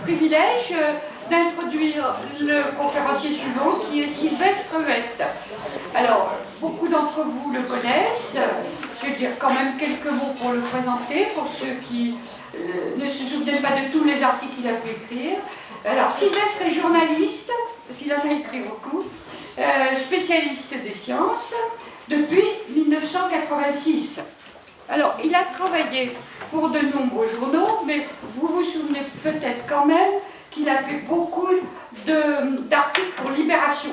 Privilège d'introduire le conférencier suivant qui est Sylvestre Huette. Alors, beaucoup d'entre vous le connaissent. Je vais dire quand même quelques mots pour le présenter, pour ceux qui ne se souviennent pas de tous les articles qu'il a pu écrire. Alors, Sylvestre est journaliste, parce qu'il en a écrit beaucoup, spécialiste des sciences, depuis 1986. Alors, il a travaillé pour de nombreux journaux, mais vous vous souvenez peut-être quand même qu'il a fait beaucoup d'articles pour Libération.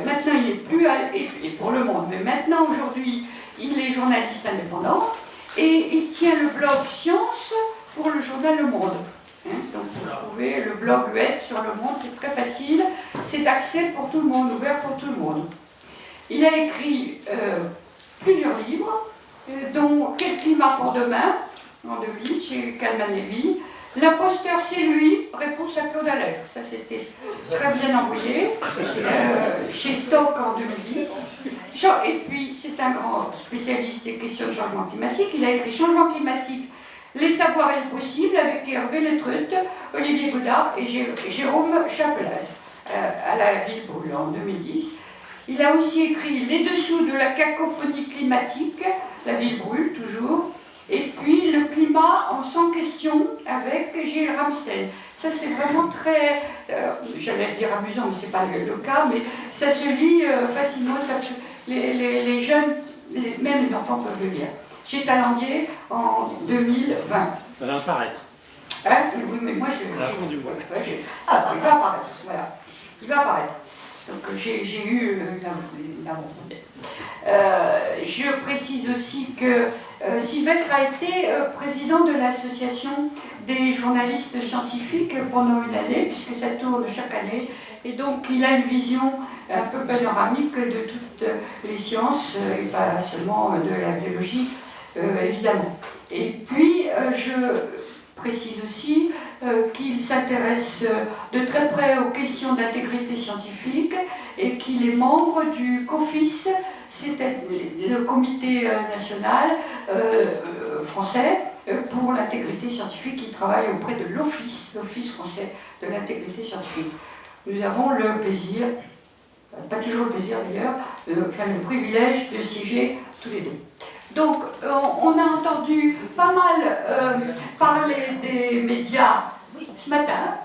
Maintenant, il n'est plus et pour Le Monde, mais maintenant, aujourd'hui, il est journaliste indépendant et il tient le blog Science pour le journal Le Monde. Donc, vous trouvez le blog Huette sur Le Monde, c'est très facile, c'est d'accès pour tout le monde, ouvert pour tout le monde. Il a écrit plusieurs livres, dont Quel climat pour demain, en 2000, chez Calman Levy. L'imposteur, c'est lui, réponse à Claude Allègre. Ça, c'était très bien envoyé, chez Stock en 2010. Et puis, c'est un grand spécialiste des questions de changement climatique. Il a écrit Changement climatique, les savoirs et le possible, avec Hervé Letrutte, Olivier Godard et Jérôme Chapelaz, à la Ville Brûle en 2010. Il a aussi écrit Les dessous de la cacophonie climatique, la Ville Brûle toujours, et puis Le climat en 100 questions avec Gilles Ramstel. Ça c'est vraiment très, j'allais dire amusant, mais ce n'est pas le cas, mais ça se lit facilement, les jeunes, même les enfants peuvent le lire. Chez Talandier en 2020. Ça va apparaître. Hein? Oui, mais moi je... À la fin du mois. Ah, il va apparaître, voilà. Il va apparaître. Donc j'ai eu une avant-idée. Je précise aussi que Sylvestre a été président de l'association des journalistes scientifiques pendant une année, puisque ça tourne chaque année, et donc il a une vision un peu panoramique de toutes les sciences, et pas seulement de la biologie, évidemment. Et puis je précise aussi qu'il s'intéresse de très près aux questions d'intégrité scientifique et qu'il est membre du COFIS, c'est le comité national français pour l'intégrité scientifique qui travaille auprès de l'Office français de l'intégrité scientifique. Nous avons le plaisir, pas toujours le plaisir d'ailleurs, le privilège de siéger tous les deux. Donc, on a entendu pas mal parler des médias ce matin.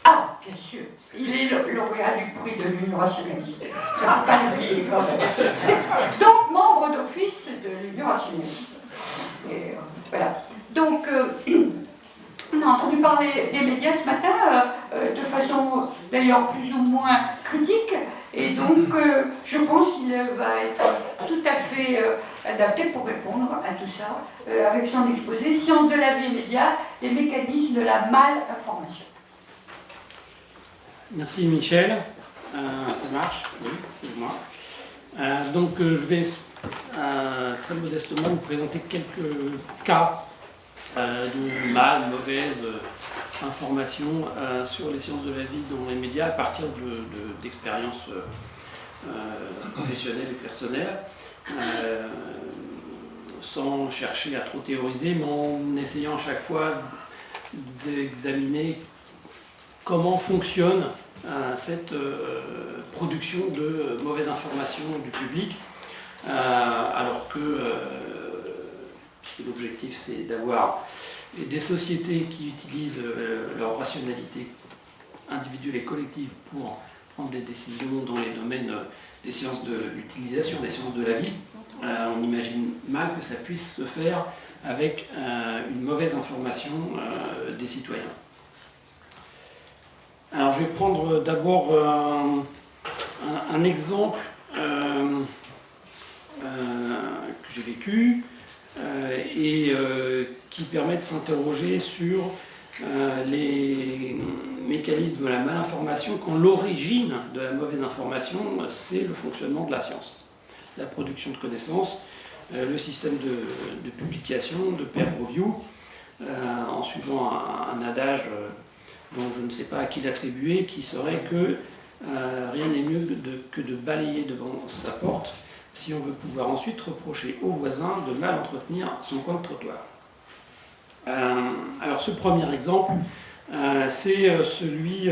Ah, bien sûr, il est lauréat du prix de l'Union rationaliste. Ça ne faut pas l'oublier quand même. Donc, membre d'office de l'Union rationaliste. Et, voilà. Donc, on a entendu parler des médias ce matin de façon d'ailleurs plus ou moins critique. Et donc, je pense qu'il va être tout à fait adapté pour répondre à tout ça, avec son exposé « Sciences de la vie et médias, les mécanismes de la malinformation ». Merci Michel. Ça marche, oui, excuse-moi. Donc, je vais très modestement vous présenter quelques cas de mauvaise information sur les sciences de la vie dans les médias à partir d'expériences professionnelles et personnelles, sans chercher à trop théoriser, mais en essayant à chaque fois d'examiner comment fonctionne cette production de mauvaises informations du public, alors que l'objectif c'est d'avoir des sociétés qui utilisent leur rationalité individuelle et collective pour prendre des décisions dans les domaines des sciences de l'utilisation des sciences de la vie. On imagine mal que ça puisse se faire avec une mauvaise information des citoyens. Alors je vais prendre d'abord un exemple que j'ai vécu et qui permet de s'interroger sur les mécanismes de la malinformation quand l'origine de la mauvaise information, c'est le fonctionnement de la science, la production de connaissances. le système de publication, de peer review, en suivant un adage dont je ne sais pas à qui l'attribuer, qui serait que rien n'est mieux que de balayer devant sa porte si on veut pouvoir ensuite reprocher aux voisins de mal entretenir son coin de trottoir. Alors ce premier exemple, c'est celui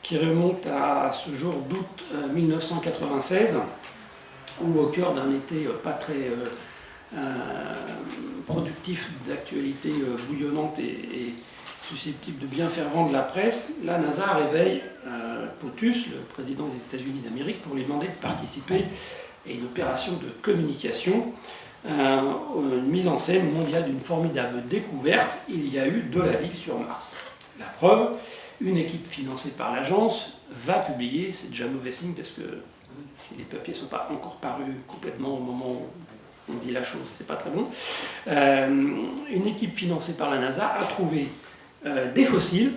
qui remonte à ce jour d'août 1996, où au cœur d'un été pas très productif d'actualité bouillonnante et susceptible de bien faire vendre la presse, la NASA réveille POTUS, le président des États-Unis d'Amérique, pour lui demander de participer à une opération de communication, une mise en scène mondiale d'une formidable découverte. Il y a eu de la vie sur Mars. La preuve, une équipe financée par l'agence va publier, c'est déjà mauvais signe parce que si les papiers ne sont pas encore parus complètement au moment où on dit la chose, c'est pas très bon. Une équipe financée par la NASA a trouvé des fossiles,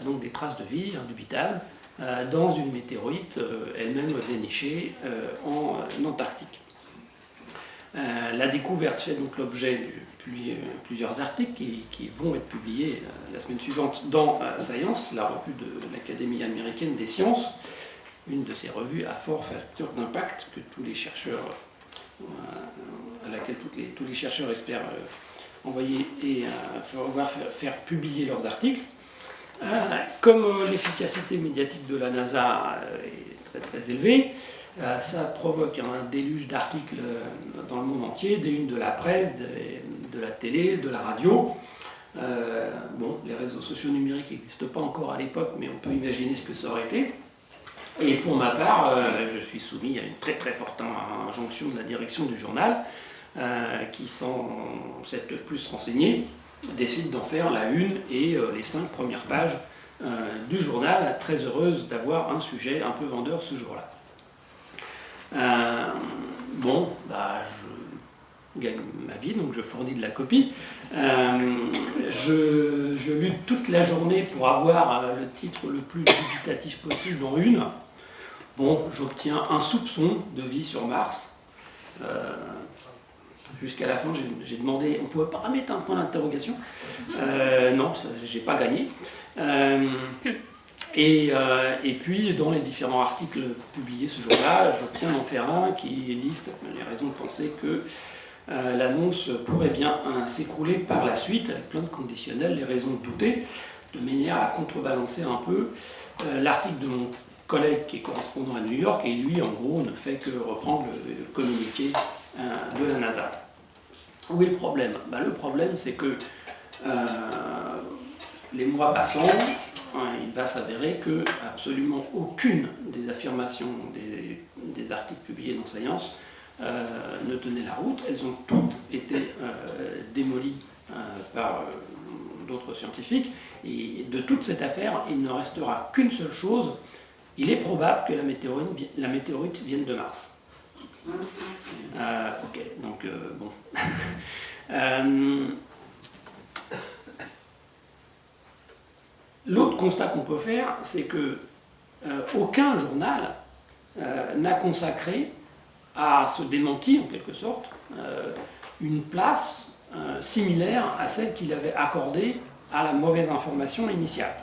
donc des traces de vie indubitables, dans une météorite elle-même dénichée en Antarctique. La découverte fait donc l'objet de plusieurs articles qui vont être publiés la semaine suivante dans Science, la revue de l'Académie américaine des sciences, une de ces revues à fort facteur d'impact que tous les chercheurs, à laquelle tous les chercheurs espèrent envoyer et faire publier leurs articles. Comme l'efficacité médiatique de la NASA est très très élevée, ça provoque un déluge d'articles dans le monde entier, des unes de la presse, de la télé, de la radio. Bon, les réseaux sociaux numériques n'existent pas encore à l'époque, mais on peut imaginer ce que ça aurait été. Et pour ma part, je suis soumis à une très très forte injonction de la direction du journal, qui, sans s'être plus renseigné, décide d'en faire la une et les 5 premières pages du journal, très heureuse d'avoir un sujet un peu vendeur ce jour-là. Bon, bah, je gagne ma vie, donc je fournis de la copie. Je lutte toute la journée pour avoir le titre le plus dubitatif possible en une. Bon, j'obtiens un soupçon de vie sur Mars. Jusqu'à la fin, j'ai demandé, on ne pouvait pas mettre un point d'interrogation. Non, j'ai pas gagné. Et puis, dans les différents articles publiés ce jour-là, j'obtiens d'en faire un qui liste les raisons de penser que l'annonce pourrait bien s'écrouler par la suite, avec plein de conditionnels, les raisons de douter, de manière à contrebalancer un peu l'article de mon collègue qui est correspondant à New York, et lui, en gros, ne fait que reprendre le communiqué de la NASA. Où est le problème? Ben, le problème, c'est que les mois passant, il va s'avérer que absolument aucune des affirmations des articles publiés dans Science ne tenait la route. Elles ont toutes été démolies par d'autres scientifiques. Et de toute cette affaire, il ne restera qu'une seule chose. Il est probable que la météorite vienne de Mars. Ok, donc bon. L'autre constat qu'on peut faire, c'est que aucun journal n'a consacré à ce démenti, en quelque sorte, une place similaire à celle qu'il avait accordée à la mauvaise information initiale.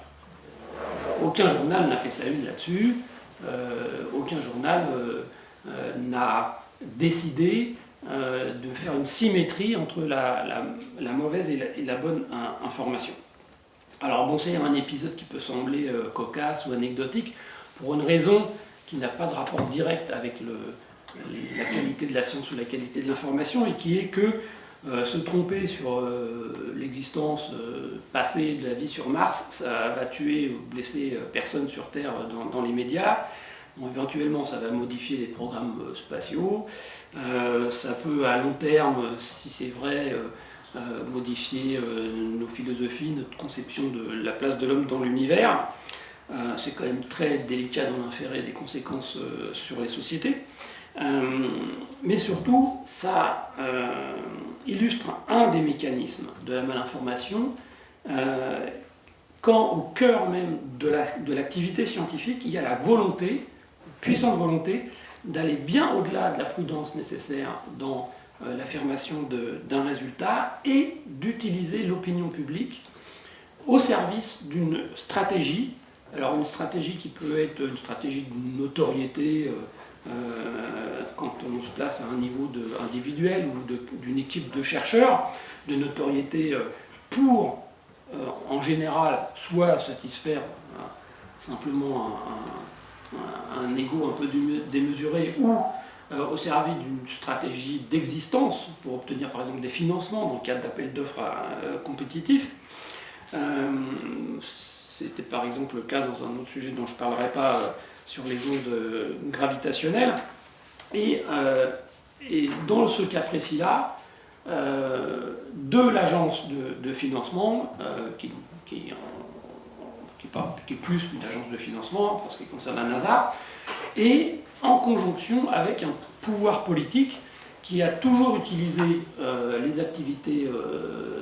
Aucun journal n'a fait sa une là-dessus, aucun journal n'a décidé de faire une symétrie entre la mauvaise et la bonne information. Alors bon, c'est un épisode qui peut sembler cocasse ou anecdotique, pour une raison qui n'a pas de rapport direct avec la qualité de la science ou la qualité de l'information, et qui est que se tromper sur l'existence passée de la vie sur Mars, ça va tuer ou blesser personne sur Terre dans les médias. Bon, éventuellement, ça va modifier les programmes spatiaux. Ça peut, à long terme, si c'est vrai, modifier nos philosophies, notre conception de la place de l'homme dans l'univers. C'est quand même très délicat d'en inférer des conséquences sur les sociétés. Mais surtout, ça illustre un des mécanismes de la malinformation, quand au cœur même de l'activité scientifique, il y a la volonté, puissante volonté, d'aller bien au-delà de la prudence nécessaire dans l'affirmation d'un résultat et d'utiliser l'opinion publique au service d'une stratégie. Alors une stratégie qui peut être une stratégie de notoriété quand on se place à un niveau individuel ou d'une équipe de chercheurs, de notoriété pour, en général, soit satisfaire simplement un ego un peu démesuré ou au service d'une stratégie d'existence pour obtenir par exemple des financements dans le cadre d'appels d'offres compétitifs. C'était par exemple le cas dans un autre sujet dont je ne parlerai pas sur les ondes gravitationnelles. Et dans ce cas précis-là, de l'agence de financement, qui est plus qu'une agence de financement pour ce qui concerne la NASA, et en conjonction avec un pouvoir politique qui a toujours utilisé les activités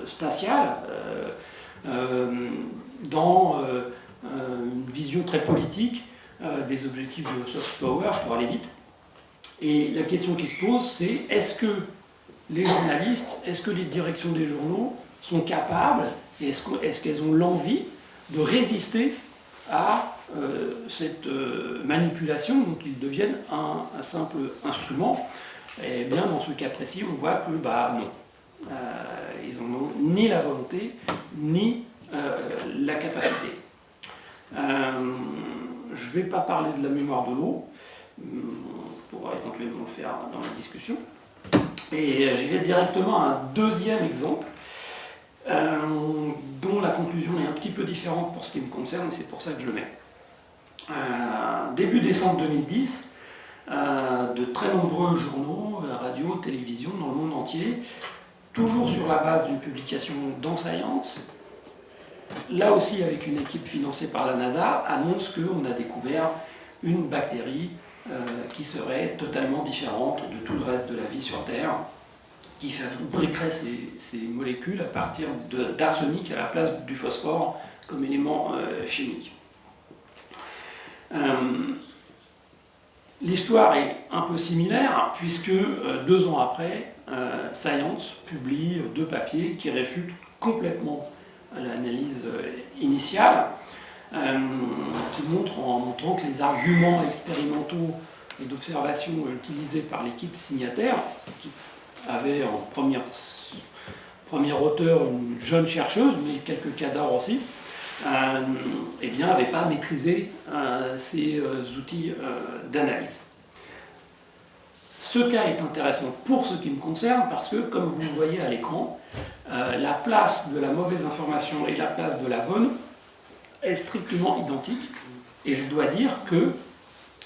spatiales dans une vision très politique des objectifs de soft power pour aller vite. Et la question qui se pose, c'est est-ce que les journalistes, est-ce que les directions des journaux sont capables, et est-ce qu'elles ont l'envie de résister à cette manipulation, donc ils deviennent un simple instrument. Et bien dans ce cas précis, on voit que non. Ils n'en ont ni la volonté, ni la capacité. Je ne vais pas parler de la mémoire de l'eau, on pourra éventuellement le faire dans la discussion. Et j'y vais directement à un deuxième exemple, dont la conclusion est un petit peu différente pour ce qui me concerne, et c'est pour ça que je le mets. Début décembre 2010, de très nombreux journaux, radio, télévision dans le monde entier, toujours sur la base d'une publication dans Science, là aussi avec une équipe financée par la NASA, annonce qu'on a découvert une bactérie qui serait totalement différente de tout le reste de la vie sur Terre, qui fabriquerait ces molécules à partir d'arsenic à la place du phosphore comme élément chimique. L'histoire est un peu similaire puisque 2 ans après, Science publie 2 papiers qui réfutent complètement l'analyse initiale, qui en montrant que les arguments expérimentaux et d'observation utilisés par l'équipe signataire, qui avait en premier auteur une jeune chercheuse, mais quelques cadres aussi, eh bien, n'avait pas maîtrisé ces outils d'analyse. Ce cas est intéressant pour ce qui me concerne parce que, comme vous le voyez à l'écran, la place de la mauvaise information et la place de la bonne est strictement identique. Et je dois dire que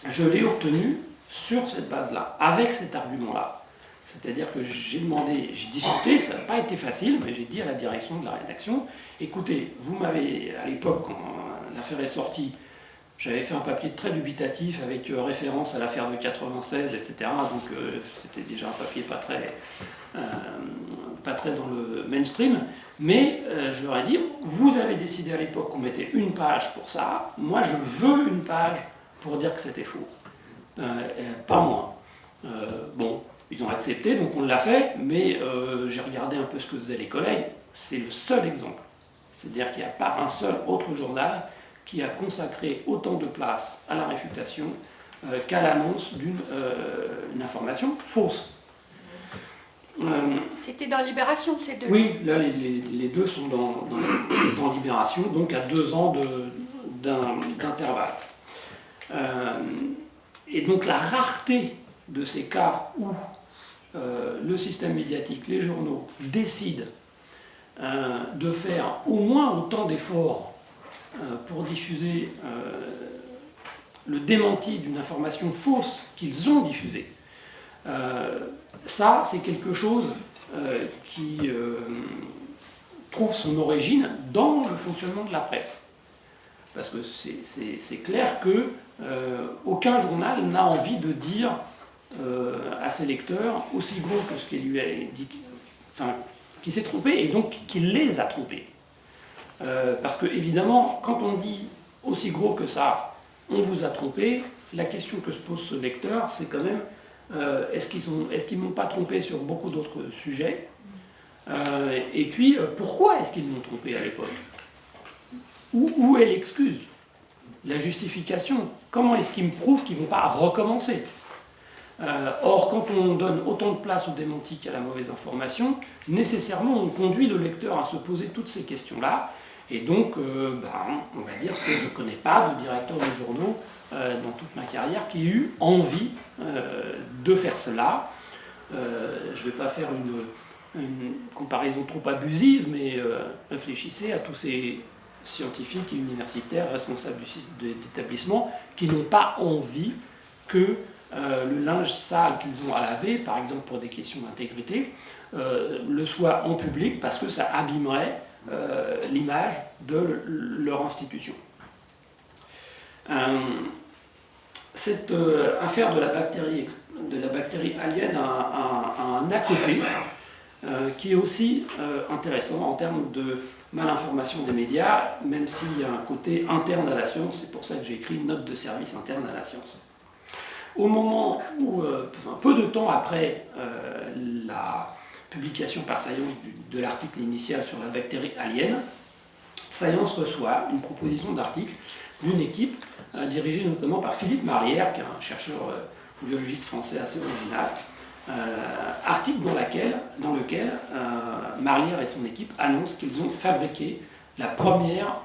je l'ai obtenu sur cette base-là, avec cet argument-là. C'est-à-dire que j'ai demandé, j'ai discuté, ça n'a pas été facile, mais j'ai dit à la direction de la rédaction, écoutez, vous m'avez, à l'époque, quand l'affaire est sortie, j'avais fait un papier très dubitatif avec référence à l'affaire de 96, etc. Donc c'était déjà un papier pas très dans le mainstream. Mais je leur ai dit, vous avez décidé à l'époque qu'on mettait une page pour ça, moi je veux une page pour dire que c'était faux. Pas moins. Bon, ils ont accepté, donc on l'a fait, mais j'ai regardé un peu ce que faisaient les collègues, c'est le seul exemple. C'est-à-dire qu'il n'y a pas un seul autre journal qui a consacré autant de place à la réfutation qu'à l'annonce d'une information fausse. C'était dans Libération, ces deux? Oui, là les deux sont dans Libération, donc à 2 ans d'intervalle. Et donc la rareté de ces cas où le système médiatique, les journaux, décident de faire au moins autant d'efforts pour diffuser le démenti d'une information fausse qu'ils ont diffusée. Ça, c'est quelque chose qui trouve son origine dans le fonctionnement de la presse. Parce que c'est clair que aucun journal n'a envie de dire à ses lecteurs aussi gros que ce qu'il lui a dit, enfin, qu'il s'est trompé et donc qu'il les a trompés. Parce que évidemment, quand on dit aussi gros que ça, on vous a trompé. La question que se pose ce lecteur, c'est quand même, est-ce qu'ils ne m'ont pas trompé sur beaucoup d'autres sujets? Et puis, pourquoi est-ce qu'ils m'ont trompé à l'époque? Où est l'excuse? La justification? Comment est-ce qu'ils me prouvent qu'ils ne vont pas recommencer? Or, quand on donne autant de place au démenti qu'à la mauvaise information, nécessairement on conduit le lecteur à se poser toutes ces questions-là. Et donc, on va dire que je ne connais pas de directeur de journaux dans toute ma carrière qui ait eu envie de faire cela. Je ne vais pas faire une comparaison trop abusive, mais réfléchissez à tous ces scientifiques et universitaires responsables d'établissements qui n'ont pas envie que le linge sale qu'ils ont à laver, par exemple pour des questions d'intégrité, le soit en public parce que ça abîmerait l'image de leur institution. Cette affaire de la bactérie alien a un à côté qui est aussi intéressant en termes de malinformation des médias, même s'il y a un côté interne à la science. C'est pour ça que j'ai écrit une note de service interne à la science. Au moment où, peu de temps après la publication par Science de l'article initial sur la bactérie alien, Science reçoit une proposition d'article d'une équipe dirigée notamment par Philippe Marlière, qui est un chercheur biologiste français assez original, article dans lequel Marlière et son équipe annoncent qu'ils ont fabriqué la première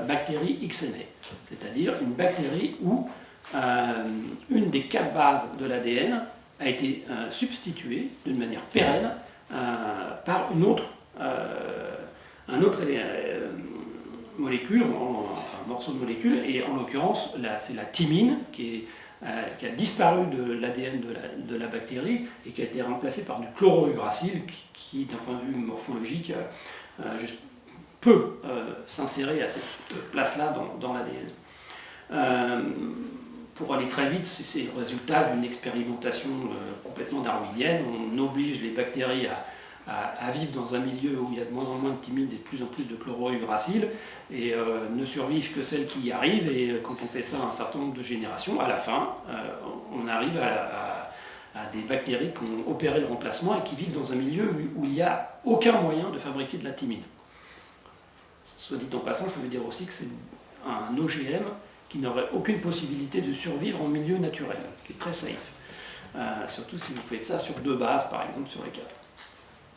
bactérie XNA, c'est-à-dire une bactérie où une des 4 bases de l'ADN a été substituée d'une manière pérenne par un autre molécule, morceau de molécule, et en l'occurrence c'est la thymine qui a disparu de l'ADN de la bactérie et qui a été remplacée par du chlorouracile qui d'un point de vue morphologique, peut s'insérer à cette place-là dans l'ADN. Pour aller très vite, c'est le résultat d'une expérimentation complètement darwinienne. On oblige les bactéries à vivre dans un milieu où il y a de moins en moins de thymine et de plus en plus de chlorouracile, et ne survivent que celles qui y arrivent, et quand on fait ça un certain nombre de générations, à la fin, on arrive à des bactéries qui ont opéré le remplacement et qui vivent dans un milieu où il n'y a aucun moyen de fabriquer de la thymine. Soit dit en passant, ça veut dire aussi que c'est un OGM qui n'aurait aucune possibilité de survivre en milieu naturel, ce qui est très safe. Surtout si vous faites ça sur 2 bases, par exemple, sur les 4.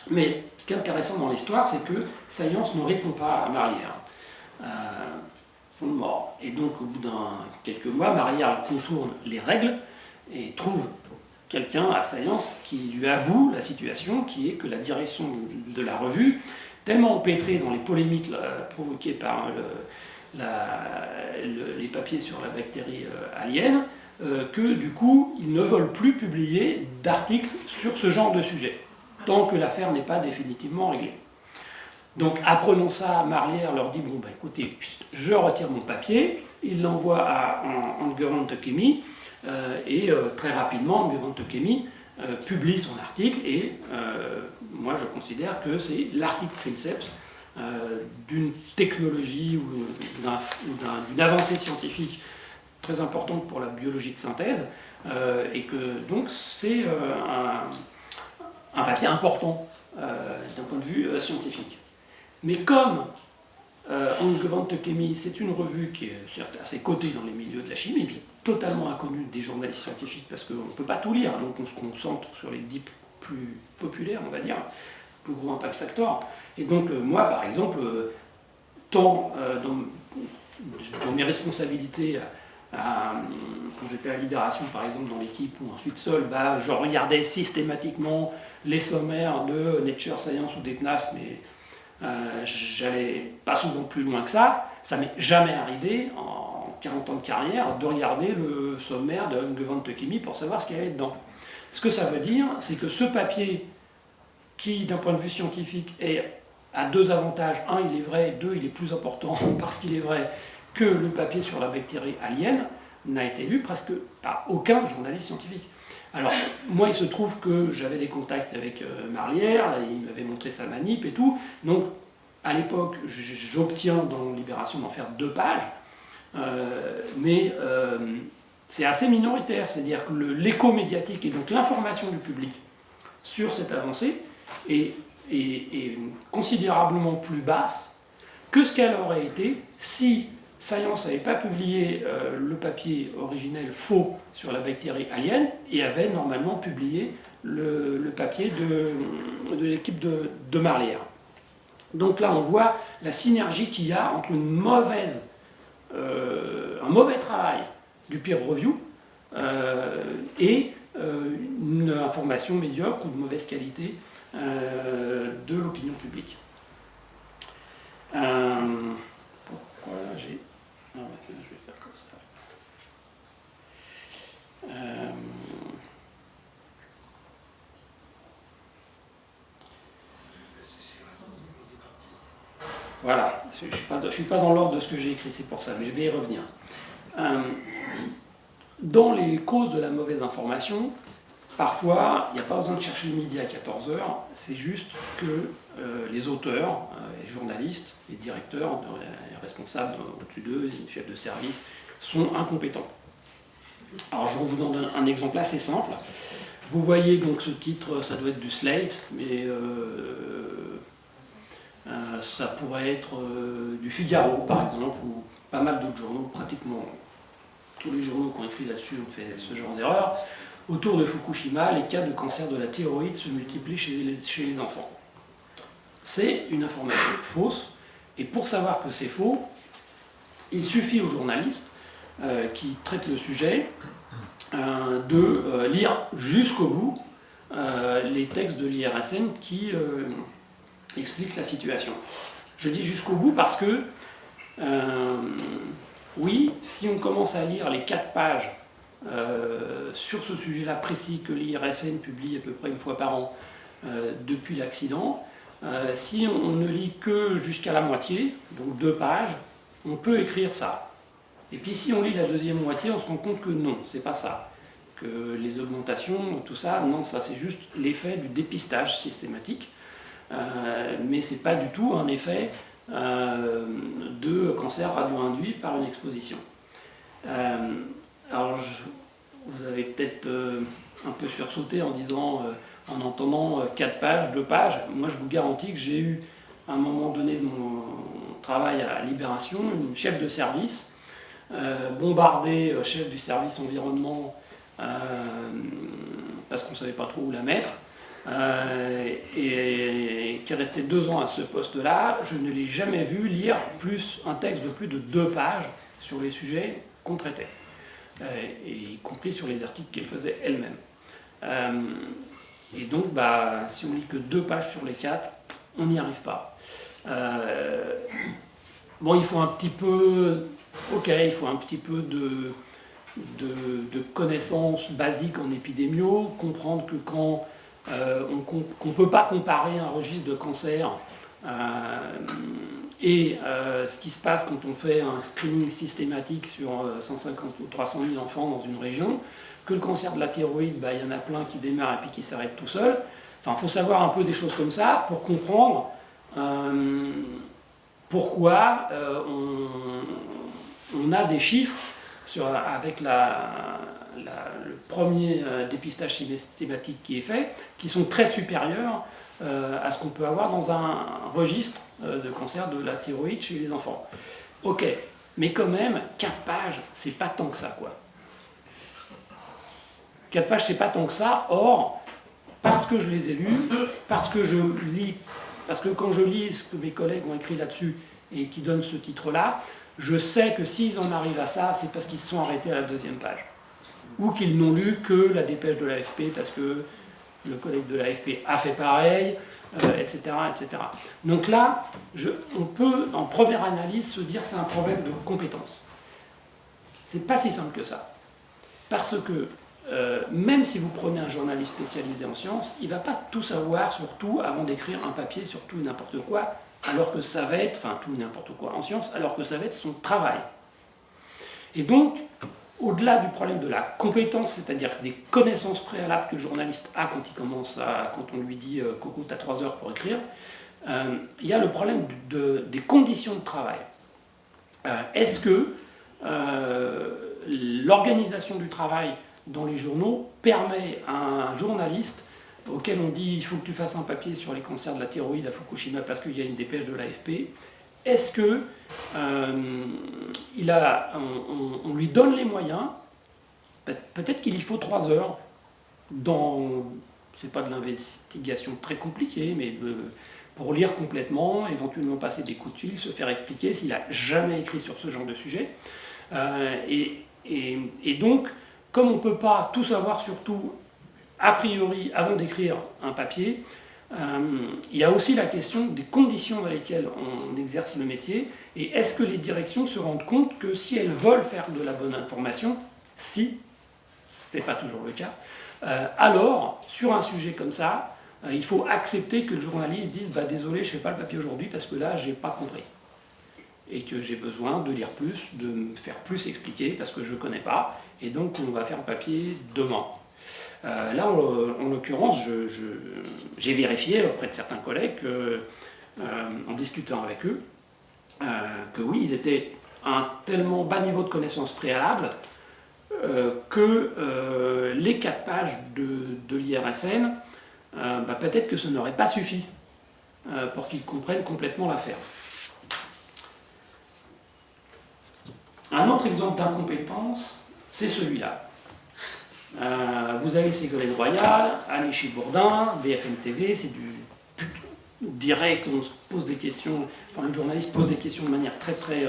Mais ce qui est intéressant dans l'histoire, c'est que Science ne répond pas à Marlière. Font de mort. Et donc, au bout de quelques mois, Marlière contourne les règles et trouve quelqu'un à Science qui lui avoue la situation, qui est que la direction de la revue, tellement empêtrée dans les polémiques provoquées par les papiers sur la bactérie alien, que du coup, ils ne veulent plus publier d'articles sur ce genre de sujet, tant que l'affaire n'est pas définitivement réglée. Donc, apprenant ça, Marlière leur dit, bon, écoutez, je retire mon papier, il l'envoie à Ungewohnte Chemie, et très rapidement, Ungewohnte Chemie publie son article, et moi je considère que c'est l'article princeps d'une technologie ou d'une avancée scientifique très importante pour la biologie de synthèse, et que donc c'est un papier important d'un point de vue scientifique. Mais comme Ungewohnte Chemie, c'est une revue qui est certes assez cotée dans les milieux de la chimie, mais totalement inconnue des journalistes scientifiques parce qu'on ne peut pas tout lire, donc on se concentre sur les 10 plus populaires, on va dire, plus gros impact factor. Et donc moi, par exemple, tant dans mes responsabilités, quand j'étais à Libération, par exemple, dans l'équipe, ou ensuite seul, je regardais systématiquement les sommaires de Nature, Science ou d'EPNAS, mais j'allais pas souvent plus loin que ça. Ça m'est jamais arrivé, en 40 ans de carrière, de regarder le sommaire de Ungewohnte Chemie pour savoir ce qu'il y avait dedans. Ce que ça veut dire, c'est que ce papier, qui, d'un point de vue scientifique, a 2 avantages. 1, il est vrai, 2, il est plus important parce qu'il est vrai que le papier sur la bactérie alien n'a été lu presque par aucun journaliste scientifique. Alors, moi, il se trouve que j'avais des contacts avec Marlière, il m'avait montré sa manip et tout, donc à l'époque, j'obtiens dans Libération d'en faire 2 pages, mais c'est assez minoritaire, c'est-à-dire que l'écho médiatique et donc l'information du public sur cette avancée est considérablement plus basse que ce qu'elle aurait été si Science n'avait pas publié le papier originel faux sur la bactérie alien et avait normalement publié le papier de l'équipe de Marlière. Donc là, on voit la synergie qu'il y a entre un mauvais travail du peer review et une information médiocre ou de mauvaise qualité de l'opinion publique. Pourquoi j'ai... Ah ouais, je vais faire comme ça. Voilà, je ne suis pas dans l'ordre de ce que j'ai écrit, c'est pour ça, mais je vais y revenir. Dans les causes de la mauvaise information, parfois, il n'y a pas besoin de chercher le midi à 14 h, c'est juste que les auteurs, les journalistes, les directeurs, les responsables au-dessus d'eux, les chefs de service, sont incompétents. Alors je vous donne un exemple assez simple. Vous voyez donc ce titre, ça doit être du Slate, mais ça pourrait être du Figaro par exemple, ou pas mal d'autres journaux, pratiquement tous les journaux qui ont écrit là-dessus ont fait ce genre d'erreur. Autour de Fukushima, les cas de cancer de la thyroïde se multiplient chez les enfants. C'est une information fausse, et pour savoir que c'est faux, il suffit aux journalistes qui traitent le sujet de lire jusqu'au bout les textes de l'IRSN qui expliquent la situation. Je dis jusqu'au bout parce que, oui, si on commence à lire les 4 pages sur ce sujet-là précis que l'IRSN publie à peu près une fois par an depuis l'accident, si on ne lit que jusqu'à la moitié, donc 2 pages, on peut écrire ça. Et puis si on lit la deuxième moitié, on se rend compte que non, c'est pas ça. Que les augmentations, tout ça, non, ça c'est juste l'effet du dépistage systématique, mais c'est pas du tout un effet de cancer radio-induit par une exposition. Alors, vous avez peut-être un peu sursauté en disant, en entendant 4 pages, 2 pages. Moi, je vous garantis que j'ai eu, à un moment donné de mon travail à Libération, une chef de service, bombardée, chef du service environnement, parce qu'on ne savait pas trop où la mettre, et qui est resté 2 ans à ce poste-là. Je ne l'ai jamais vu lire un texte de plus de 2 pages sur les sujets qu'on traitait. Et y compris sur les articles qu'elle faisait elle-même. Et donc, si on lit que 2 pages sur les 4, on n'y arrive pas. Bon, il faut un petit peu... Ok, il faut un petit peu de connaissances basiques en épidémio, comprendre que quand qu'on ne peut pas comparer un registre de cancer et ce qui se passe quand on fait un screening systématique sur 150 ou 300 000 enfants dans une région, que le cancer de la thyroïde, il y en a plein qui démarrent et puis qui s'arrêtent tout seuls. Enfin, il faut savoir un peu des choses comme ça pour comprendre pourquoi on a des chiffres avec le premier dépistage systématique qui est fait, qui sont très supérieurs à ce qu'on peut avoir dans un registre de cancer de la thyroïde chez les enfants. Ok, mais quand même, 4 pages, c'est pas tant que ça, quoi. 4 pages, c'est pas tant que ça. Or, parce que je les ai lus, parce que quand je lis ce que mes collègues ont écrit là-dessus et qui donnent ce titre-là, je sais que s'ils en arrivent à ça, c'est parce qu'ils se sont arrêtés à la 2e page. Ou qu'ils n'ont lu que la dépêche de l'AFP parce que le collègue de l'AFP a fait pareil, etc., etc. Donc là, on peut, en première analyse, se dire que c'est un problème de compétence. C'est pas si simple que ça. Parce que même si vous prenez un journaliste spécialisé en sciences, il ne va pas tout savoir sur tout avant d'écrire un papier sur tout et n'importe quoi, alors que ça va être, enfin tout et n'importe quoi en sciences, alors que ça va être son travail. Et donc, au-delà du problème de la compétence, c'est-à-dire des connaissances préalables que le journaliste a quand on lui dit « Coco, t'as 3 heures pour écrire », il y a le problème des conditions de travail. Est-ce que l'organisation du travail dans les journaux permet à un journaliste auquel on dit il faut que tu fasses un papier sur les cancers de la thyroïde à Fukushima parce qu'il y a une dépêche de l'AFP, est-ce que on lui donne les moyens, peut-être qu'il y faut 3 heures c'est pas de l'investigation très compliquée, mais pour lire complètement, éventuellement passer des coups de fil, se faire expliquer s'il n'a jamais écrit sur ce genre de sujet. Et donc, comme on ne peut pas tout savoir sur tout, a priori, avant d'écrire un papier, il y a aussi la question des conditions dans lesquelles on exerce le métier, et est-ce que les directions se rendent compte que si elles veulent faire de la bonne information, si, c'est pas toujours le cas, alors, sur un sujet comme ça, il faut accepter que le journaliste dise « désolé, je ne fais pas le papier aujourd'hui parce que là, je n'ai pas compris. » Et que j'ai besoin de lire plus, de me faire plus expliquer parce que je ne connais pas, et donc on va faire le papier demain. Là, en l'occurrence, j'ai vérifié auprès de certains collègues, en discutant avec eux, que oui, ils étaient à un tellement bas niveau de connaissance préalable que les 4 pages de l'IRSN, peut-être que ça n'aurait pas suffi pour qu'ils comprennent complètement l'affaire. Un autre exemple d'incompétence, c'est celui-là. Vous avez Ségolène Royal, Anichil Bourdin, BFM TV, c'est du direct, on se pose des questions, enfin le journaliste pose des questions de manière très très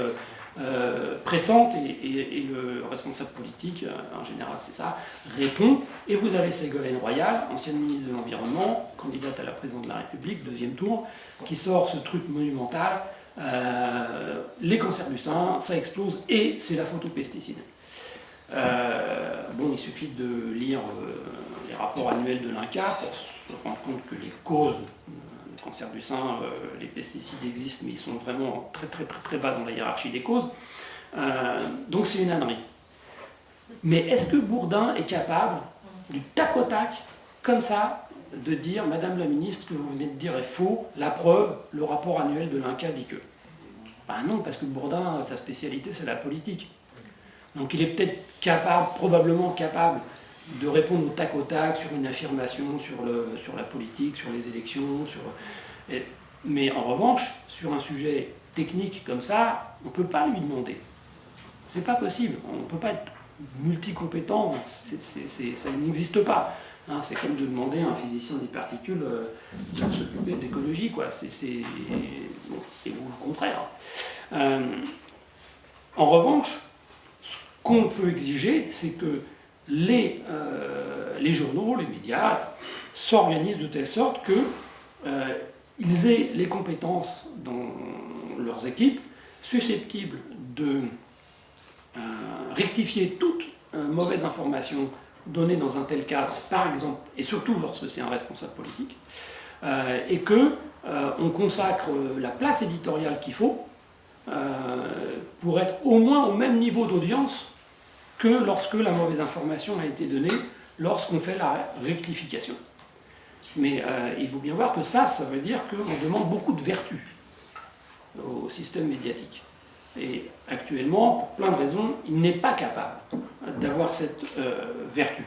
pressante et le responsable politique, en général c'est ça, répond. Et vous avez Ségolène Royal, ancienne ministre de l'Environnement, candidate à la présidence de la République, 2e tour, qui sort ce truc monumental, les cancers du sein, ça explose et c'est la faute aux pesticides. Il suffit de lire les rapports annuels de l'INCa pour se rendre compte que les causes du cancer du sein, les pesticides existent, mais ils sont vraiment très très très très bas dans la hiérarchie des causes. Donc c'est une ânerie. Mais est-ce que Bourdin est capable, du tac au tac, comme ça, de dire « Madame la ministre, ce que vous venez de dire est faux, la preuve, le rapport annuel de l'INCa dit que… » Non, parce que Bourdin, sa spécialité, c'est la politique. Donc il est peut-être capable, probablement capable, de répondre au tac sur une affirmation sur la politique, sur les élections, mais en revanche, sur un sujet technique comme ça, on ne peut pas lui demander. C'est pas possible, on ne peut pas être multicompétent, ça n'existe pas. C'est comme de demander à un physicien des particules de s'occuper d'écologie, quoi. Et le contraire. En revanche, ce qu'on peut exiger, c'est que les journaux, les médias, s'organisent de telle sorte qu'ils aient les compétences dans leurs équipes susceptibles de rectifier toute mauvaise information donnée dans un tel cadre, par exemple, et surtout lorsque c'est un responsable politique, et qu'on consacre la place éditoriale qu'il faut pour être au moins au même niveau d'audience que lorsque la mauvaise information a été donnée, lorsqu'on fait la rectification. Mais il faut bien voir que ça veut dire qu'on demande beaucoup de vertu au système médiatique. Et actuellement, pour plein de raisons, il n'est pas capable d'avoir cette vertu.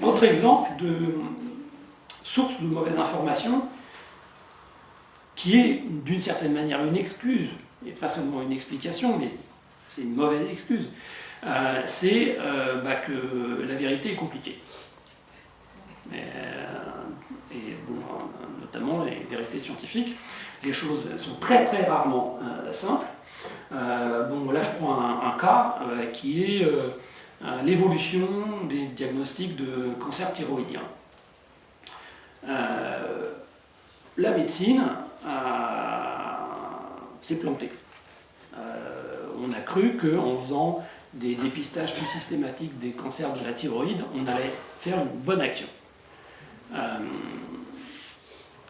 Autre exemple de source de mauvaise information, qui est d'une certaine manière une excuse, et pas seulement une explication, mais c'est une mauvaise excuse, c'est que la vérité est compliquée. Notamment les vérités scientifiques, les choses sont très très rarement simples. Là je prends un cas qui est l'évolution des diagnostics de cancer thyroïdien. La médecine s'est plantée. On a cru qu'en faisant des dépistages plus systématiques des cancers de la thyroïde, on allait faire une bonne action.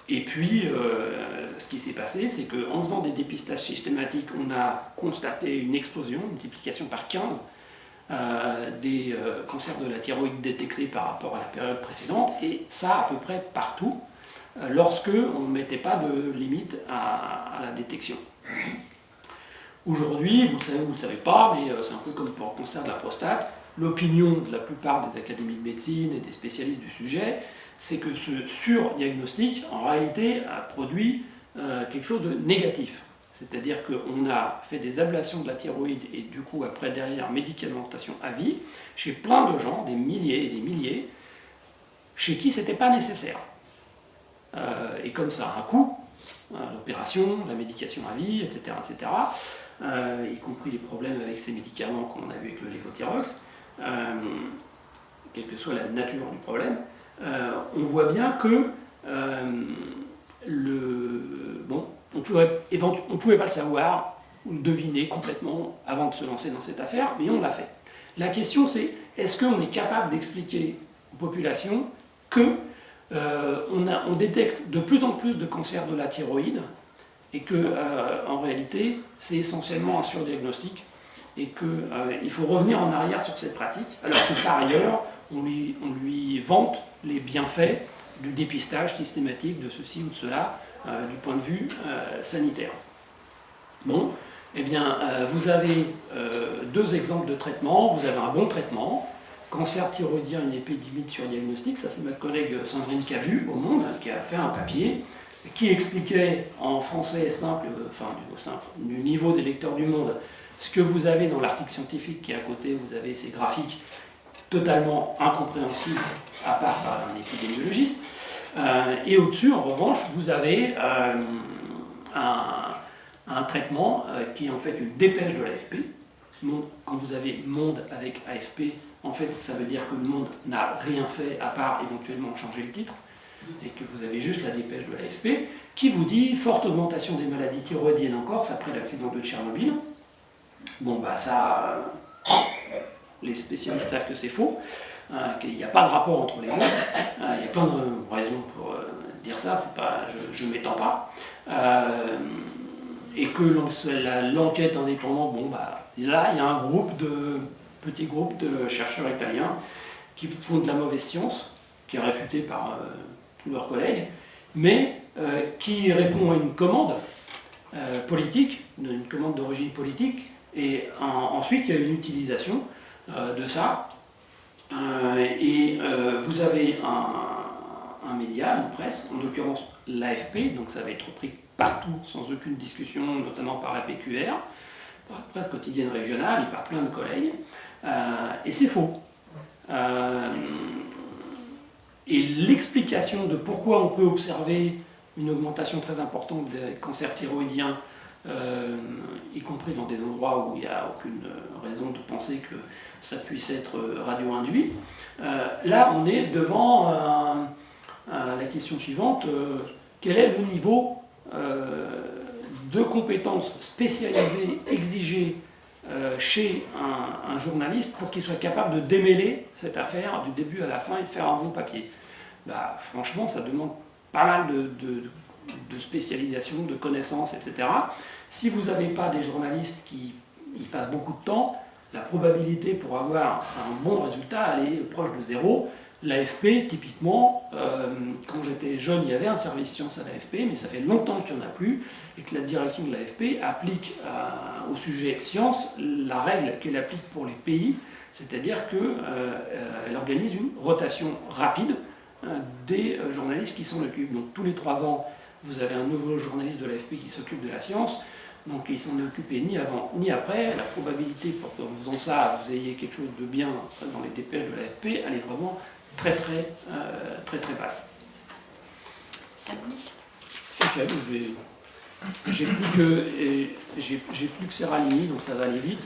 Et puis, ce qui s'est passé, c'est qu'en faisant des dépistages systématiques, on a constaté une explosion, une multiplication par 15 des cancers de la thyroïde détectés par rapport à la période précédente, et ça à peu près partout, lorsque on ne mettait pas de limite à la détection. Aujourd'hui, vous le savez ou vous ne le savez pas, mais c'est un peu comme pour le cancer de la prostate, l'opinion de la plupart des académies de médecine et des spécialistes du sujet, c'est que ce surdiagnostic, en réalité, a produit quelque chose de négatif. C'est-à-dire qu'on a fait des ablations de la thyroïde et du coup, après, derrière, médicamentation à vie, chez plein de gens, des milliers et des milliers, chez qui ce n'était pas nécessaire. Et comme ça a un coût, l'opération, la médication à vie, etc., etc., y compris les problèmes avec ces médicaments qu'on a vu avec le lévothyrox, quelle que soit la nature du problème, on voit bien que on ne pouvait pas le savoir ou le deviner complètement avant de se lancer dans cette affaire, mais on l'a fait. La question c'est, est-ce qu'on est capable d'expliquer aux populations que on détecte de plus en plus de cancers de la thyroïde et que en réalité c'est essentiellement un surdiagnostic et qu'il faut revenir en arrière sur cette pratique, alors que par ailleurs on lui vante les bienfaits du dépistage systématique de ceci ou de cela du point de vue sanitaire. Bon, eh bien vous avez deux exemples de traitement. Vous avez un bon traitement, cancer thyroïdien, une épidémie de surdiagnostic, ça c'est ma collègue Sandrine Cabu au Monde qui a fait un papier qui expliquait en français simple, du niveau des lecteurs du Monde, ce que vous avez dans l'article scientifique qui est à côté. Vous avez ces graphiques totalement incompréhensibles à part par un épidémiologiste. Et au-dessus, en revanche, vous avez un traitement qui est en fait une dépêche de l'AFP. Quand vous avez Monde avec AFP, en fait, ça veut dire que le Monde n'a rien fait à part éventuellement changer le titre, et que vous avez juste la dépêche de l'AFP, qui vous dit forte augmentation des maladies thyroïdiennes en Corse après l'accident de Tchernobyl. Bon, bah ça, les spécialistes savent que c'est faux, qu'il n'y a pas de rapport entre les deux. Il y a plein de raisons pour dire ça, je ne m'étends pas. Et que l'enquête indépendante, bon, bah, là, il y a un petit groupe de chercheurs italiens qui font de la mauvaise science, qui est réfutée par tous leurs collègues, mais qui répond à une commande politique, une commande d'origine politique, et ensuite il y a une utilisation de ça. Vous avez un média, une presse, en l'occurrence l'AFP, donc ça va être repris partout sans aucune discussion, notamment par la PQR, par la presse quotidienne régionale et par plein de collègues, et c'est faux. Et l'explication de pourquoi on peut observer une augmentation très importante des cancers thyroïdiens, y compris dans des endroits où il n'y a aucune raison de penser que ça puisse être radio-induit, là on est devant la question suivante, quel est le niveau de compétences spécialisées exigées chez un journaliste pour qu'il soit capable de démêler cette affaire du début à la fin et de faire un bon papier. Bah, franchement, ça demande pas mal de spécialisation, de connaissances, etc. Si vous n'avez pas des journalistes qui y passent beaucoup de temps, la probabilité pour avoir un bon résultat, elle est proche de zéro. L'AFP, typiquement, quand j'étais jeune, il y avait un service sciences à l'AFP, mais ça fait longtemps qu'il n'y en a plus, et que la direction de l'AFP applique au sujet sciences la règle qu'elle applique pour les pays, c'est-à-dire qu'elle organise une rotation rapide des journalistes qui s'en occupent. Donc tous les 3 ans, vous avez un nouveau journaliste de l'AFP qui s'occupe de la science, donc il s'en est occupé ni avant ni après. La probabilité pour qu'en faisant ça, vous ayez quelque chose de bien dans les dépêches de l'AFP, elle est vraiment très basse. 5 minutes. Ok, j'ai plus que Serralini, donc ça va aller vite.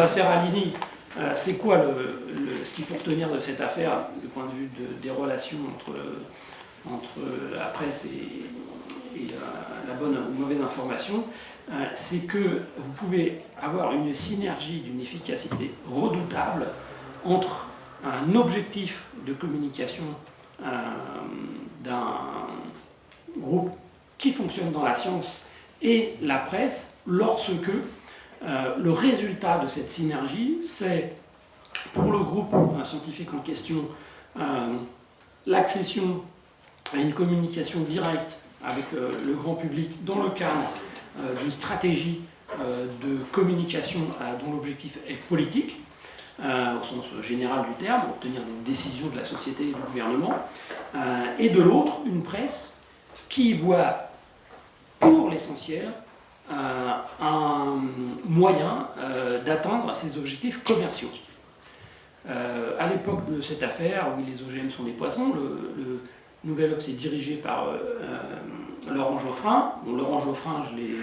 Serralini, c'est quoi ce qu'il faut retenir de cette affaire du point de vue des relations entre la presse et la bonne ou mauvaise information? C'est que vous pouvez avoir une synergie d'une efficacité redoutable entre un objectif de communication d'un groupe qui fonctionne dans la science et la presse, lorsque le résultat de cette synergie, c'est pour le groupe scientifique en question l'accession à une communication directe avec le grand public dans le cadre d'une stratégie de communication dont l'objectif est politique, au sens général du terme, obtenir des décisions de la société et du gouvernement, et de l'autre, une presse qui voit, pour l'essentiel, un moyen d'atteindre ses objectifs commerciaux. À l'époque de cette affaire, oui, les OGM sont des poissons, le Nouvel Obs est dirigé par Laurent Geoffrin. Bon, Laurent Geoffrin, je l'ai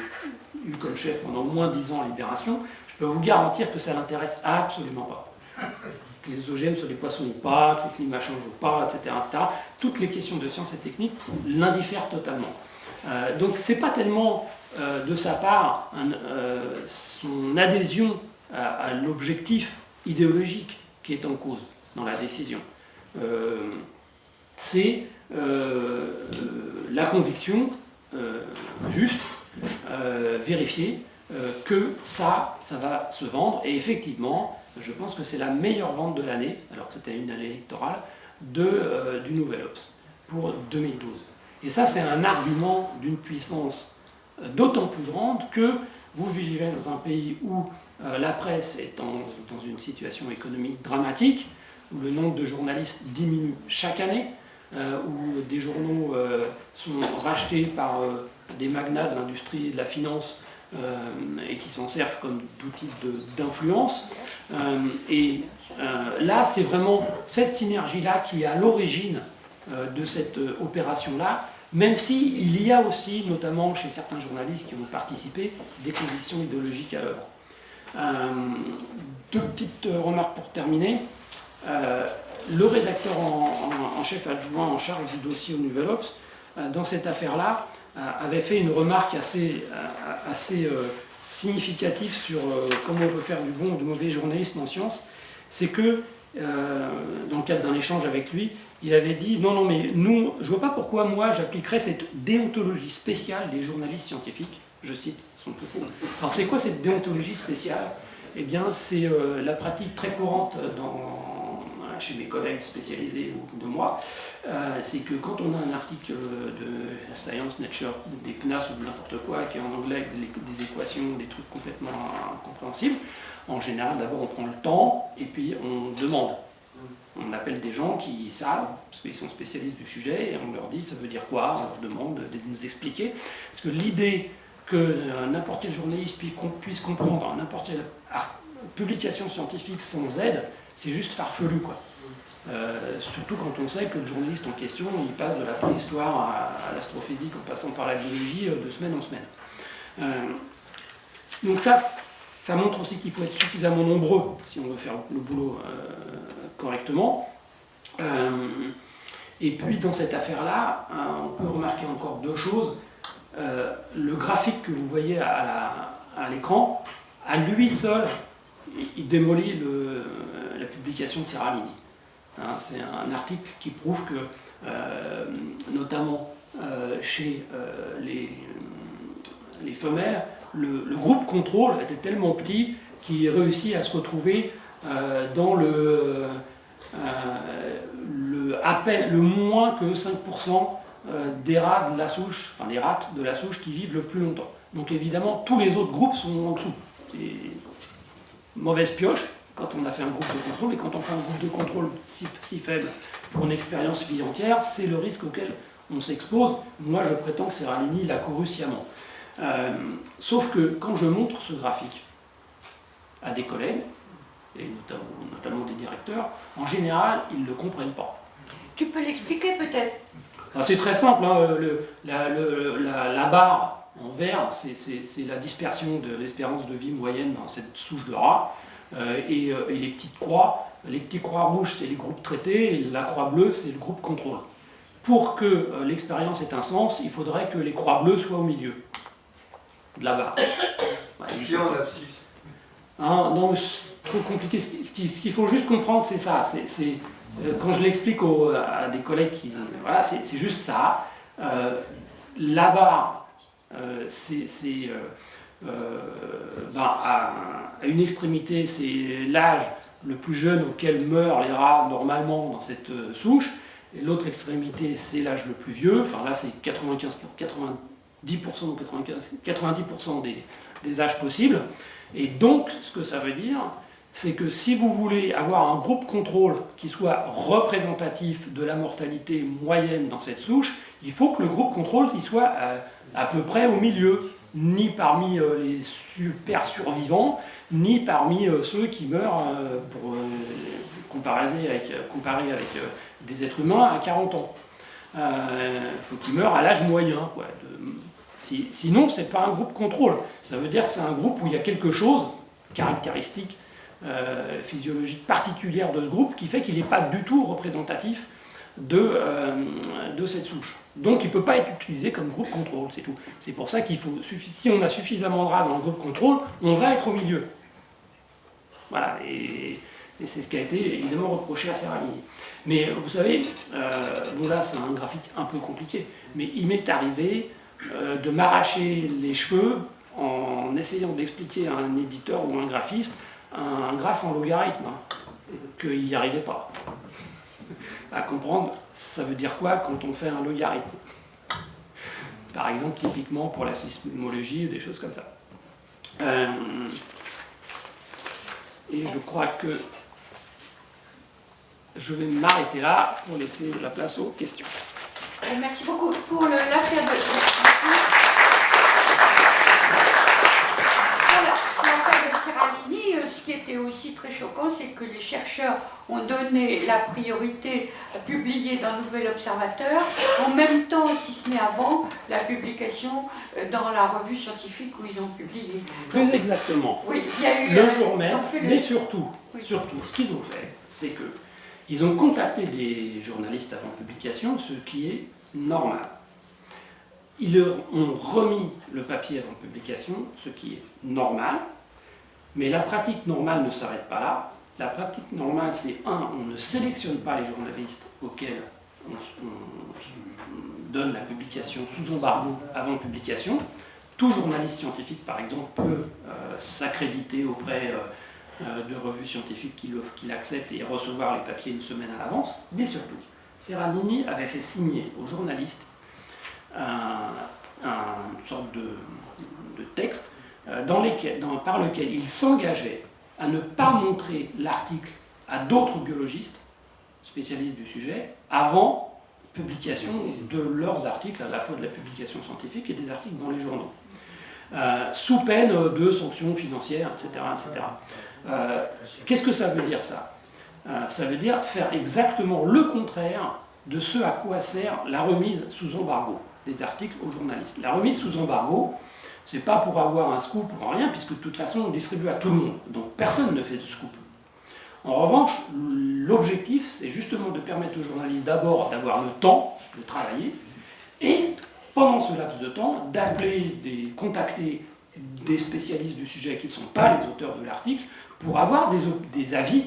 eu comme chef pendant au moins 10 ans à Libération. Je peux vous garantir que ça ne l'intéresse absolument pas. Que les OGM soient des poissons ou pas, que le climat change ou pas, etc., etc. Toutes les questions de sciences et techniques l'indiffèrent totalement. Donc c'est pas tellement de sa part son adhésion à l'objectif idéologique qui est en cause dans la décision. C'est la conviction juste, vérifiée, que ça va se vendre. Et effectivement, je pense que c'est la meilleure vente de l'année, alors que c'était une année électorale, du Nouvel Obs pour 2012. Et ça, c'est un argument d'une puissance d'autant plus grande que vous vivez dans un pays où la presse est dans une situation économique dramatique, où le nombre de journalistes diminue chaque année, où des journaux sont rachetés par des magnats de l'industrie et de la finance et qui s'en servent comme d'outils d'influence. Là, c'est vraiment cette synergie-là qui est à l'origine de cette opération-là, même s'il y a aussi, notamment chez certains journalistes qui ont participé, des conditions idéologiques à l'œuvre. Deux petites remarques pour terminer. Le rédacteur en chef adjoint en charge du dossier au Nouvel Obs, dans cette affaire-là, avait fait une remarque assez significative sur comment on peut faire du bon ou du mauvais journalisme en sciences. C'est que, dans le cadre d'un échange avec lui, il avait dit « Non, mais nous, je ne vois pas pourquoi moi j'appliquerais cette déontologie spéciale des journalistes scientifiques. » Je cite son propos. Alors c'est quoi cette déontologie spéciale ? Eh bien, c'est la pratique très courante chez mes collègues spécialisés ou de moi, c'est que quand on a un article de Science, Nature, des PNAS ou de n'importe quoi, qui est en anglais avec des équations, des trucs complètement incompréhensibles, en général, d'abord on prend le temps et puis on demande. On appelle des gens qui savent, parce qu'ils sont spécialistes du sujet, et on leur dit ça veut dire quoi, on leur demande de nous expliquer. Parce que l'idée que n'importe quel journaliste puisse comprendre n'importe quelle publication scientifique sans aide, c'est juste farfelu, quoi. Surtout quand on sait que le journaliste en question, il passe de la préhistoire à l'astrophysique en passant par la biologie de semaine en semaine. Donc ça montre aussi qu'il faut être suffisamment nombreux si on veut faire le boulot correctement. Et puis dans cette affaire-là, on peut remarquer encore deux choses. Le graphique que vous voyez à l'écran, à lui seul, il démolit la publication de Serralini. C'est un article qui prouve que, notamment chez les femelles, le groupe contrôle était tellement petit qu'il réussit à se retrouver dans le moins que 5% des rats de la souche, enfin des rats de la souche qui vivent le plus longtemps. Donc évidemment, tous les autres groupes sont en dessous. Et mauvaise pioche quand on a fait un groupe de contrôle, et quand on fait un groupe de contrôle si faible pour une expérience vie entière, c'est le risque auquel on s'expose. Moi, je prétends que Serralini l'a couru sciemment. Sauf que quand je montre ce graphique à des collègues, et notamment des directeurs, en général, ils ne le comprennent pas. Tu peux l'expliquer peut-être? C'est très simple, hein, la barre en vert, c'est la dispersion de l'espérance de vie moyenne dans cette souche de rats, et les petites croix rouges, c'est les groupes traités, et la croix bleue, c'est le groupe contrôle. Pour que l'expérience ait un sens, il faudrait que les croix bleues soient au milieu de la barre. Et en abscisse. Non, c'est trop compliqué. Ce qu'il faut juste comprendre, c'est ça. Quand je l'explique à des collègues voilà, c'est juste ça. La barre, à une extrémité, c'est l'âge le plus jeune auquel meurent les rats normalement dans cette souche, et l'autre extrémité, c'est l'âge le plus vieux. Enfin là, c'est 90% ou 90% des âges possibles. Et donc, ce que ça veut dire, c'est que si vous voulez avoir un groupe contrôle qui soit représentatif de la mortalité moyenne dans cette souche, il faut que le groupe contrôle il soit à peu près au milieu, ni parmi les super survivants, ni parmi ceux qui meurent, comparés avec des êtres humains à 40 ans. Il faut qu'ils meurent à l'âge moyen, quoi. Sinon, ce n'est pas un groupe contrôle. Ça veut dire que c'est un groupe où il y a quelque chose, caractéristique, physiologique particulière de ce groupe, qui fait qu'il n'est pas du tout représentatif de cette souche. Donc il ne peut pas être utilisé comme groupe contrôle, c'est tout. C'est pour ça qu'il faut, si on a suffisamment de rats dans le groupe contrôle, on va être au milieu. Voilà, et c'est ce qui a été évidemment reproché à Serralini. Mais vous savez, bon là c'est un graphique un peu compliqué, mais il m'est arrivé de m'arracher les cheveux en essayant d'expliquer à un éditeur ou un graphiste un graphe en logarithme, qu'il n'y arrivait pas à comprendre ça veut dire quoi quand on fait un logarithme. Par exemple, typiquement pour la sismologie ou des choses comme ça. Et je crois que je vais m'arrêter là pour laisser la place aux questions. Merci beaucoup pour l'affaire de... Serralini, ce qui était aussi très choquant, c'est que les chercheurs ont donné la priorité à publier dans Nouvel Observateur, en même temps, si ce n'est avant, la publication dans la revue scientifique où ils ont publié. Plus exactement. Oui, il y a eu le jour même, mais surtout, ce qu'ils ont fait, c'est qu'ils ont contacté des journalistes avant publication, ce qui est normal. Ils leur ont remis le papier avant publication, ce qui est normal. Mais la pratique normale ne s'arrête pas là. La pratique normale, c'est on ne sélectionne pas les journalistes auxquels on donne la publication sous embargo avant publication. Tout journaliste scientifique, par exemple, peut s'accréditer auprès de revues scientifiques qu'il accepte et recevoir les papiers une semaine à l'avance. Mais surtout, Serralini avait fait signer aux journalistes une sorte de texte par lequel il s'engageait à ne pas montrer l'article à d'autres biologistes spécialistes du sujet avant publication de leurs articles, à la fois de la publication scientifique et des articles dans les journaux, sous peine de sanctions financières, etc. Qu'est-ce que ça veut dire, ça ? Ça veut dire faire exactement le contraire de ce à quoi sert la remise sous embargo des articles aux journalistes. La remise sous embargo, c'est pas pour avoir un scoop ou rien, puisque de toute façon on distribue à tout le monde, donc personne ne fait de scoop. En revanche, l'objectif, c'est justement de permettre aux journalistes d'abord d'avoir le temps de travailler, et pendant ce laps de temps, contacter des spécialistes du sujet qui ne sont pas les auteurs de l'article, pour avoir des avis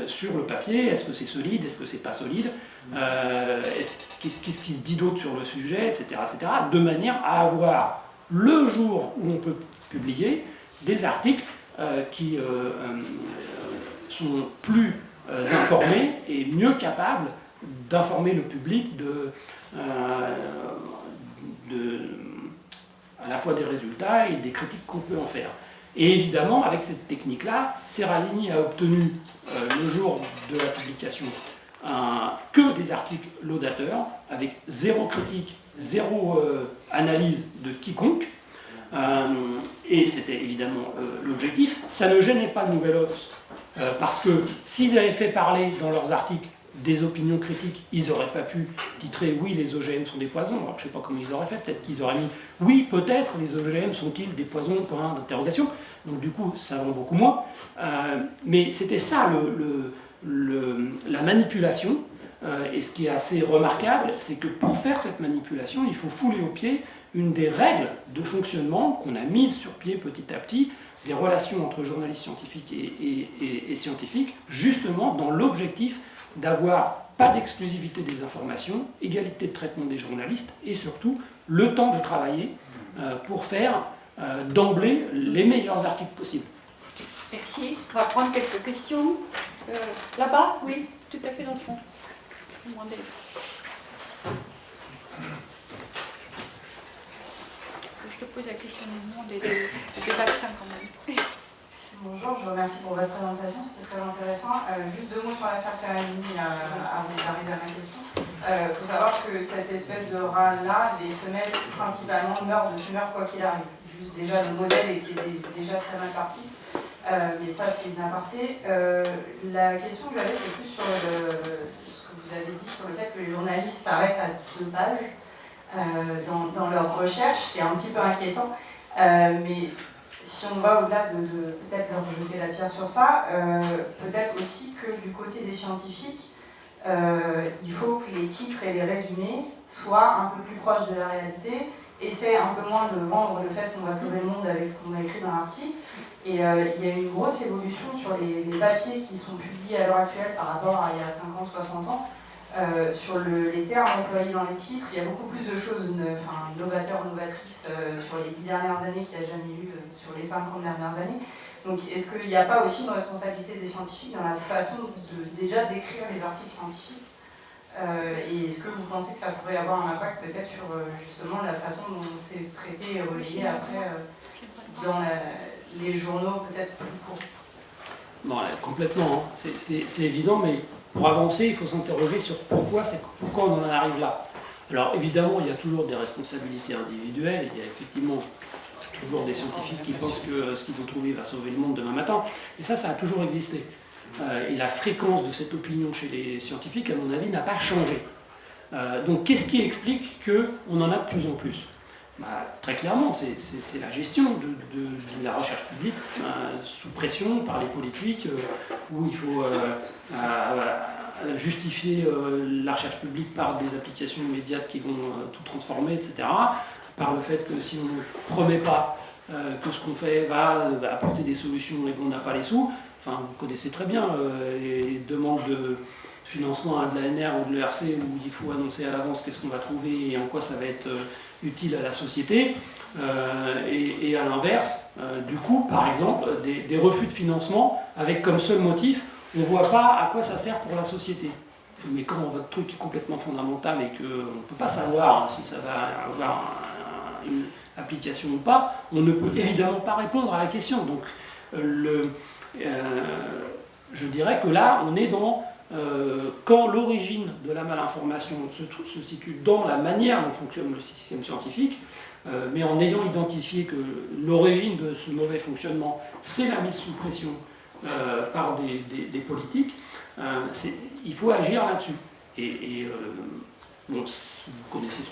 sur le papier. Est-ce que c'est solide, est-ce que c'est pas solide, qu'est-ce qui se dit d'autre sur le sujet, etc., de manière à avoir le jour où on peut publier des articles qui sont plus informés et mieux capables d'informer le public à la fois des résultats et des critiques qu'on peut en faire. Et évidemment, avec cette technique-là, Serralini a obtenu le jour de la publication que des articles laudateurs, avec zéro critique, zéro analyse de quiconque, et c'était évidemment l'objectif. Ça ne gênait pas Nouvel Obs, parce que s'ils avaient fait parler dans leurs articles des opinions critiques, ils n'auraient pas pu titrer « Oui, les OGM sont des poisons ». Alors je ne sais pas comment ils auraient fait, peut-être qu'ils auraient mis « Oui, peut-être, les OGM sont-ils des poisons ?» point d'interrogation. Donc du coup, ça vend beaucoup moins. Mais c'était ça la manipulation. Et ce qui est assez remarquable, c'est que pour faire cette manipulation, il faut fouler aux pieds une des règles de fonctionnement qu'on a mises sur pied petit à petit, des relations entre journalistes scientifiques et scientifiques, justement dans l'objectif d'avoir pas d'exclusivité des informations, égalité de traitement des journalistes, et surtout le temps de travailler pour faire d'emblée les meilleurs articles possibles. Merci. On va prendre quelques questions. Là-bas, oui, tout à fait dans le fond. demander. Je te pose la question du monde et des vaccins quand même. Bonjour, je vous remercie pour votre présentation, c'était très intéressant. Juste 2 mots sur l'affaire Seralini avant d'arriver à ma question. Il faut savoir que cette espèce de rat-là, les femelles principalement meurent de tumeur quoi qu'il arrive. Juste déjà, le modèle était déjà très mal parti, mais ça c'est une aparté. La question que j'avais, c'est plus sur ce que vous avez dit sur le fait que les journalistes s'arrêtent à 2 pages dans leur recherche, qui est un petit peu inquiétant. Mais si on va au-delà de peut-être leur jeter la pierre sur ça, peut-être aussi que du côté des scientifiques, il faut que les titres et les résumés soient un peu plus proches de la réalité, essaient un peu moins de vendre le fait qu'on va sauver le monde avec ce qu'on a écrit dans l'article. Et il y a une grosse évolution sur les papiers qui sont publiés à l'heure actuelle par rapport à il y a 50, 60 ans. Sur les termes employés dans les titres, il y a beaucoup plus de choses novateurs, novatrices sur les 10 dernières années qu'il n'y a jamais eu sur les 50 dernières années. Donc est-ce qu'il n'y a pas aussi une responsabilité des scientifiques dans la façon déjà d'écrire les articles scientifiques et est-ce que vous pensez que ça pourrait avoir un impact peut-être sur justement la façon dont c'est traité et relayé après dans les journaux peut-être plus courts? Non, complètement, hein. C'est évident, mais pour avancer, il faut s'interroger sur pourquoi on en arrive là. Alors évidemment, il y a toujours des responsabilités individuelles, et il y a effectivement toujours des scientifiques qui pensent que ce qu'ils ont trouvé va sauver le monde demain matin, et ça a toujours existé. Et la fréquence de cette opinion chez les scientifiques, à mon avis, n'a pas changé. Donc qu'est-ce qui explique qu'on en a de plus en plus? Très clairement, c'est la gestion de la recherche publique sous pression par les politiques, où il faut justifier la recherche publique par des applications immédiates qui vont tout transformer, etc. Par le fait que si on ne promet pas que ce qu'on fait va apporter des solutions et qu'on n'a pas les sous, enfin vous connaissez très bien les demandes de financement à de l'ANR ou de l'ERC où il faut annoncer à l'avance qu'est-ce qu'on va trouver et en quoi ça va être utile à la société. Et à l'inverse, du coup, par exemple, des refus de financement avec comme seul motif, on ne voit pas à quoi ça sert pour la société. Mais quand votre truc est complètement fondamental et qu'on ne peut pas savoir si ça va avoir une application ou pas, on ne peut évidemment pas répondre à la question. Donc, je dirais que là, on est dans... quand l'origine de la malinformation se situe dans la manière dont fonctionne le système scientifique, mais en ayant identifié que l'origine de ce mauvais fonctionnement, c'est la mise sous pression par des politiques, il faut agir là-dessus. Bon, vous connaissez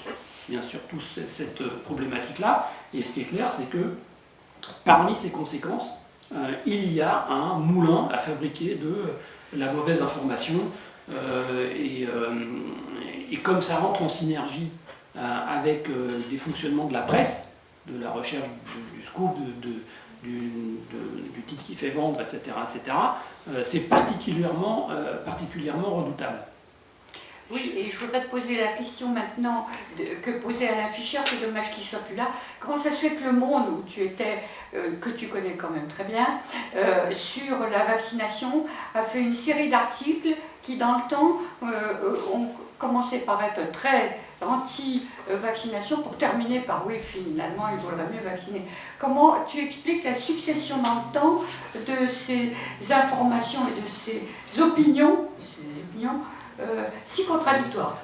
bien sûr tous cette problématique-là, et ce qui est clair, c'est que parmi ces conséquences, il y a un moulin à fabriquer de la mauvaise information, et comme ça rentre en synergie avec des fonctionnements de la presse, de la recherche du scoop, du titre qui fait vendre, etc., c'est particulièrement redoutable. Oui, et je voudrais te poser la question maintenant que posait Alain Fischer, c'est dommage qu'il ne soit plus là. Comment ça se fait que Le Monde, où tu étais, que tu connais quand même très bien, sur la vaccination, a fait une série d'articles qui, dans le temps, ont commencé par être très anti-vaccination pour terminer par oui, finalement, il vaudrait mieux vacciner. Comment tu expliques la succession dans le temps de ces informations et de ces opinions si contradictoires?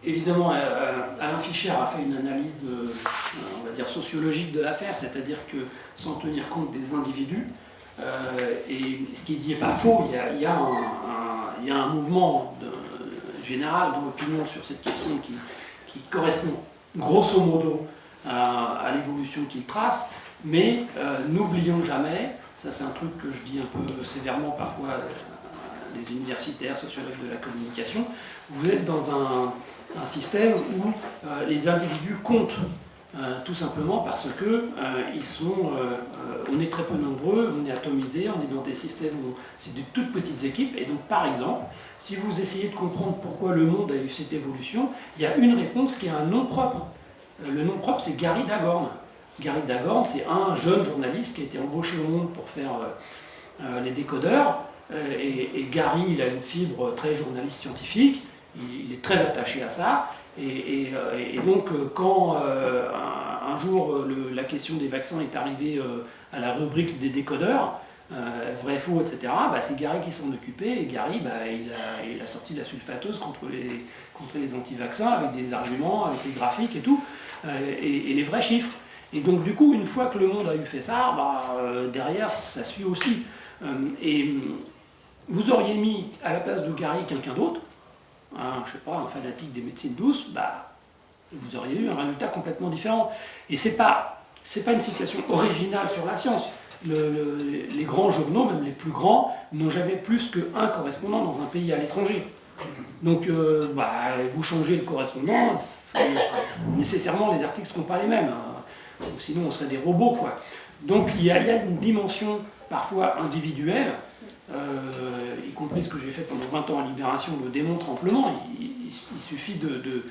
Évidemment, Alain Fischer a fait une analyse, on va dire, sociologique de l'affaire, c'est-à-dire que sans tenir compte des individus, et ce qui dit n'est pas faux, il y a un mouvement général dans l'opinion sur cette question qui correspond grosso modo à l'évolution qu'il trace, mais n'oublions jamais, ça c'est un truc que je dis un peu sévèrement parfois des universitaires, sociologues de la communication, vous êtes dans un système où les individus comptent, tout simplement parce que on est très peu nombreux, on est atomisé, on est dans des systèmes où c'est de toutes petites équipes, et donc par exemple, si vous essayez de comprendre pourquoi le monde a eu cette évolution, il y a une réponse qui a un nom propre. Le nom propre, c'est Gary Dagorn. Gary Dagorn, c'est un jeune journaliste qui a été embauché au Monde pour faire les décodeurs, Et Gary, il a une fibre très journaliste scientifique, il est très attaché à ça. Et donc, quand un jour la question des vaccins est arrivée à la rubrique des décodeurs, vrai, faux, etc., c'est Gary qui s'en occupait, et Gary, il a sorti la sulfateuse contre les anti-vaccins avec des arguments, avec les graphiques et tout, et les vrais chiffres. Et donc, du coup, une fois que le monde a eu fait ça, derrière, ça suit aussi. Et vous auriez mis à la place de Gary quelqu'un d'autre, je sais pas, un fanatique des médecines douces, vous auriez eu un résultat complètement différent. Et c'est pas une situation originale sur la science. Les grands journaux, même les plus grands, n'ont jamais plus qu'un correspondant dans un pays à l'étranger. Donc, vous changez le correspondant, nécessairement les articles ne seront pas les mêmes. Sinon, on serait des robots, quoi. Donc, il y a une dimension parfois individuelle, y compris ce que j'ai fait pendant 20 ans à Libération le démontre amplement. Il suffit de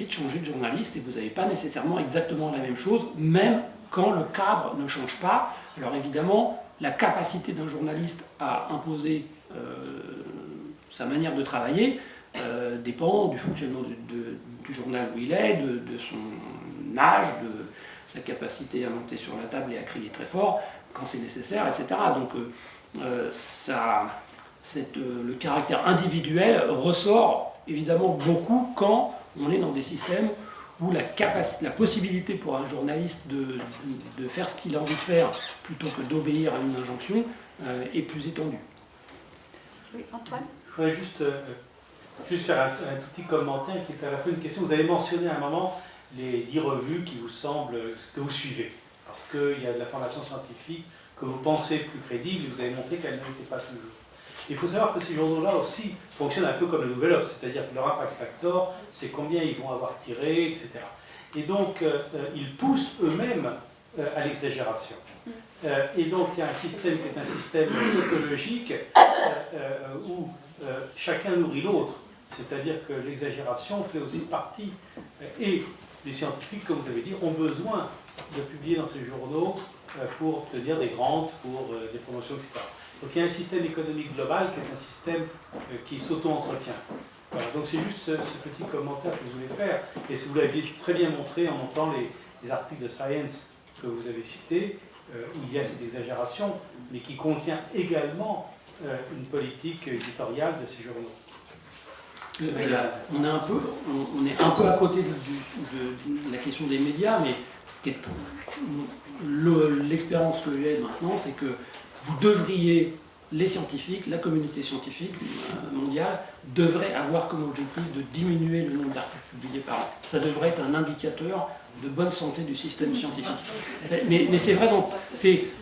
changer de journaliste et vous n'avez pas nécessairement exactement la même chose, même quand le cadre ne change pas. Alors évidemment, la capacité d'un journaliste à imposer sa manière de travailler dépend du fonctionnement du journal où il est, de son âge, de sa capacité à monter sur la table et à crier très fort quand c'est nécessaire, etc. Donc le caractère individuel ressort évidemment beaucoup quand on est dans des systèmes où la possibilité pour un journaliste de faire ce qu'il a envie de faire plutôt que d'obéir à une injonction est plus étendue. Oui, Antoine ? Je voudrais juste faire un tout petit commentaire qui est à la fois une question. Vous avez mentionné à un moment les 10 revues qui vous semblent, que vous suivez, parce qu'il y a de la formation scientifique que vous pensez plus crédible et vous avez montré qu'elle ne l'était pas toujours. Il faut savoir que ces journaux-là aussi fonctionnent un peu comme le Nouvel Obs, c'est-à-dire que leur impact factor, c'est combien ils vont avoir tiré, etc. Et donc, ils poussent eux-mêmes à l'exagération. Et donc, il y a un système qui est un système écologique où chacun nourrit l'autre. C'est-à-dire que l'exagération fait aussi partie. Et les scientifiques, comme vous avez dit, ont besoin de publier dans ces journaux pour obtenir des grants, pour des promotions, etc. Donc il y a un système économique global qui est un système qui s'auto-entretient. Voilà, donc c'est juste ce petit commentaire que je voulais faire. Et vous l'avez très bien montré en montrant les articles de Science que vous avez cités, où il y a cette exagération, mais qui contient également une politique éditoriale de ces journaux. On est un peu à côté de la question des médias, mais l'expérience que j'ai maintenant, c'est que vous devriez, les scientifiques, la communauté scientifique mondiale, devrait avoir comme objectif de diminuer le nombre d'articles publiés par an. Ça devrait être un indicateur de bonne santé du système scientifique. Mais c'est vrai,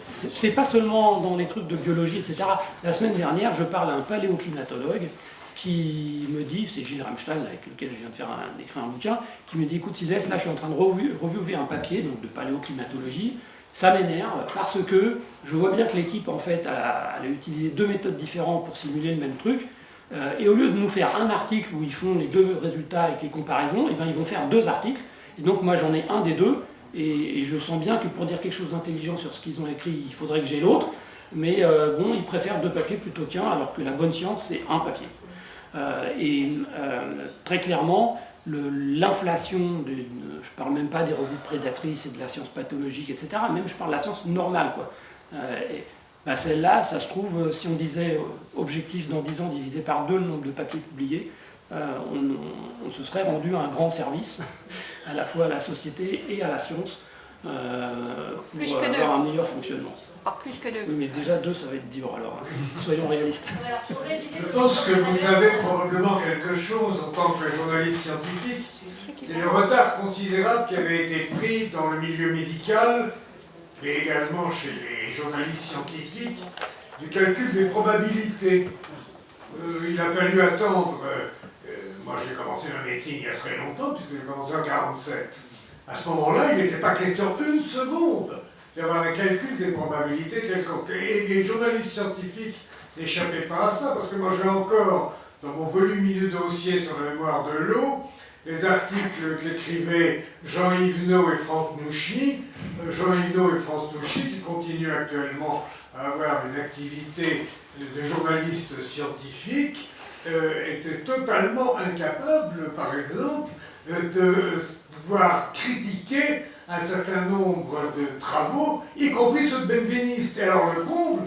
c'est pas seulement dans les trucs de biologie, etc. La semaine dernière, je parle à un paléoclimatologue qui me dit, c'est Gilles Ramstein avec lequel je viens d'écrire un bouquin, qui me dit, écoute Sylvestre, là je suis en train de reviewer un papier donc de paléoclimatologie, ça m'énerve parce que je vois bien que l'équipe en fait elle a utilisé 2 méthodes différentes pour simuler le même truc, et au lieu de nous faire un article où ils font les 2 résultats avec les comparaisons, et bien ils vont faire 2 articles, et donc moi j'en ai un des 2, et je sens bien que pour dire quelque chose d'intelligent sur ce qu'ils ont écrit, il faudrait que j'ai l'autre, mais ils préfèrent 2 papiers plutôt qu'un, alors que la bonne science c'est un papier. Très clairement, l'inflation, je ne parle même pas des revues prédatrices et de la science pathologique, etc., même je parle de la science normale, quoi. Celle-là, ça se trouve, si on disait objectif dans 10 ans divisé par 2 le nombre de papiers publiés, on se serait rendu un grand service, à la fois à la société et à la science, pour avoir un meilleur fonctionnement. Plus que 2. Oui, mais déjà 2, ça va être dur, alors soyons réalistes. Je pense que vous savez probablement quelque chose en tant que journaliste scientifique. C'est le retard considérable qui avait été pris dans le milieu médical et également chez les journalistes scientifiques du calcul des probabilités. Il a fallu attendre. Moi, j'ai commencé ma médecine il y a très longtemps, puisque j'ai commencé en 1947. À ce moment-là, il n'était pas question d'une seconde d'avoir un calcul des probabilités quelconques. Et les journalistes scientifiques n'échappaient pas à ça, parce que moi j'ai encore, dans mon volumineux dossier sur la mémoire de l'eau, les articles qu'écrivaient Jean-Yves Naud et Franck Mouchy. Jean-Yves Naud et Franck Mouchy, qui continuent actuellement à avoir une activité de journalistes scientifiques étaient totalement incapables, par exemple, de pouvoir critiquer un certain nombre de travaux, y compris ceux de Benveniste. Et alors le comble,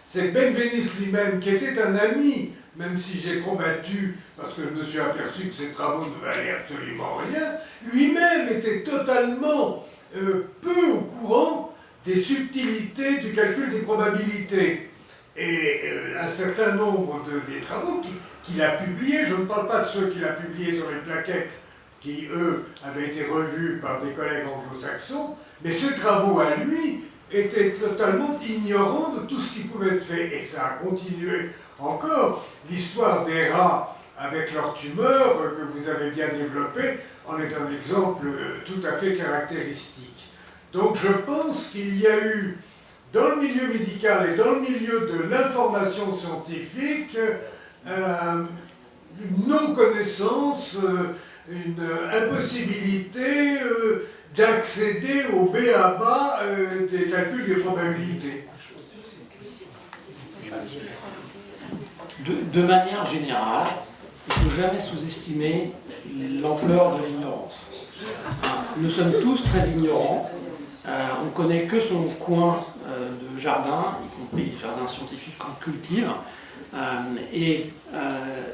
c'est que Benveniste lui-même, qui était un ami, même si j'ai combattu, parce que je me suis aperçu que ses travaux ne valaient absolument rien, lui-même était totalement peu au courant des subtilités du calcul des probabilités. Et un certain nombre des travaux qu'il a publiés, je ne parle pas de ceux qu'il a publiés sur les plaquettes, qui, eux, avaient été revus par des collègues anglo-saxons, mais ces travaux à lui étaient totalement ignorants de tout ce qui pouvait être fait. Et ça a continué encore. L'histoire des rats avec leurs tumeurs, que vous avez bien développée, en est un exemple tout à fait caractéristique. Donc je pense qu'il y a eu, dans le milieu médical et dans le milieu de l'information scientifique, une non-connaissance, une impossibilité d'accéder au b.a.-ba des calculs des probabilités. De manière générale, il ne faut jamais sous-estimer l'ampleur de l'ignorance. Nous sommes tous très ignorants. On ne connaît que son coin de jardin, y compris jardin scientifique qu'on cultive. Et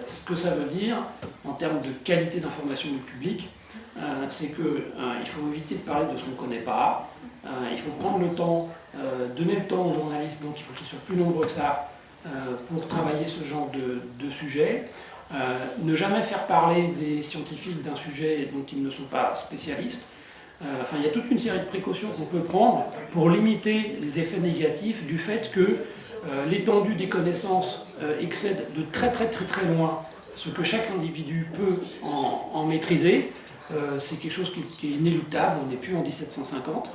ce que ça veut dire en termes de qualité d'information du public, c'est qu'il faut éviter de parler de ce qu'on ne connaît pas. Il faut prendre le temps, donner le temps aux journalistes, donc il faut qu'ils soient plus nombreux que ça pour travailler ce genre de sujet. Ne jamais faire parler des scientifiques d'un sujet dont ils ne sont pas spécialistes. Enfin, il y a toute une série de précautions qu'on peut prendre pour limiter les effets négatifs du fait que l'étendue des connaissances excède de très loin ce que chaque individu peut en maîtriser. C'est quelque chose qui est inéluctable, on n'est plus en 1750.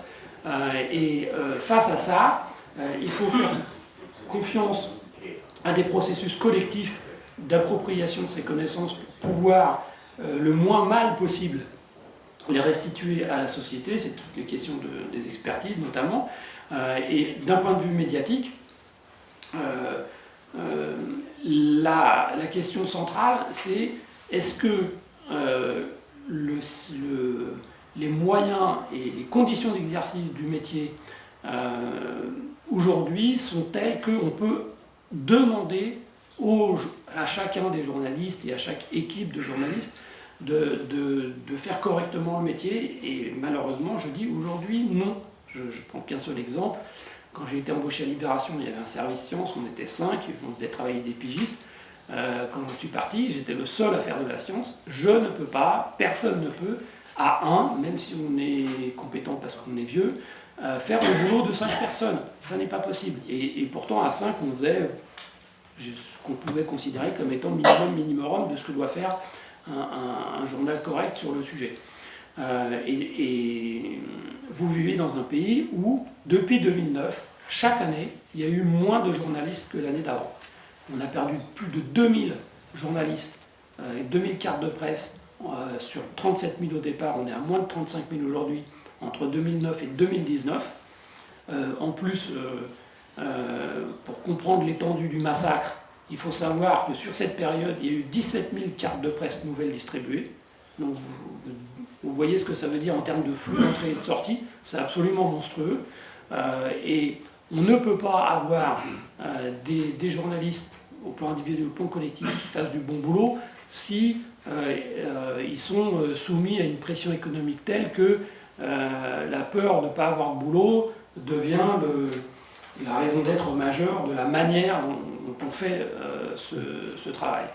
Face à ça, il faut faire confiance à des processus collectifs d'appropriation de ces connaissances pour pouvoir le moins mal possible les restituer à la société. C'est toutes les questions des expertises notamment. Et d'un point de vue médiatique, la question centrale, c'est est-ce que les moyens et les conditions d'exercice du métier aujourd'hui sont telles qu'on peut demander à chacun des journalistes et à chaque équipe de journalistes de faire correctement le métier. Et malheureusement, je dis aujourd'hui non. Je prends qu'un seul exemple. Quand j'ai été embauché à Libération, il y avait un service sciences, on était 5, on faisait travailler des pigistes. Quand je suis parti, j'étais le seul à faire de la science. Je ne peux pas, personne ne peut, à 1, même si on est compétent parce qu'on est vieux, faire le boulot de 5 personnes. Ça n'est pas possible. Et pourtant, à 5, on faisait ce qu'on pouvait considérer comme étant minimum de ce que doit faire un journal correct sur le sujet. Et vous vivez dans un pays où, depuis 2009, chaque année, il y a eu moins de journalistes que l'année d'avant. On a perdu plus de 2000 journalistes et 2000 cartes de presse sur 37 000 au départ. On est à moins de 35 000 aujourd'hui, entre 2009 et 2019. En plus, pour comprendre l'étendue du massacre, il faut savoir que sur cette période, il y a eu 17 000 cartes de presse nouvelles distribuées. Donc vous voyez ce que ça veut dire en termes de flux d'entrée et de sortie. C'est absolument monstrueux. Et on ne peut pas avoir des journalistes au plan individuel, au plan collectif, qui fassent du bon boulot si ils sont soumis à une pression économique telle que la peur de ne pas avoir de boulot devient la raison d'être majeure de la manière dont on fait ce travail.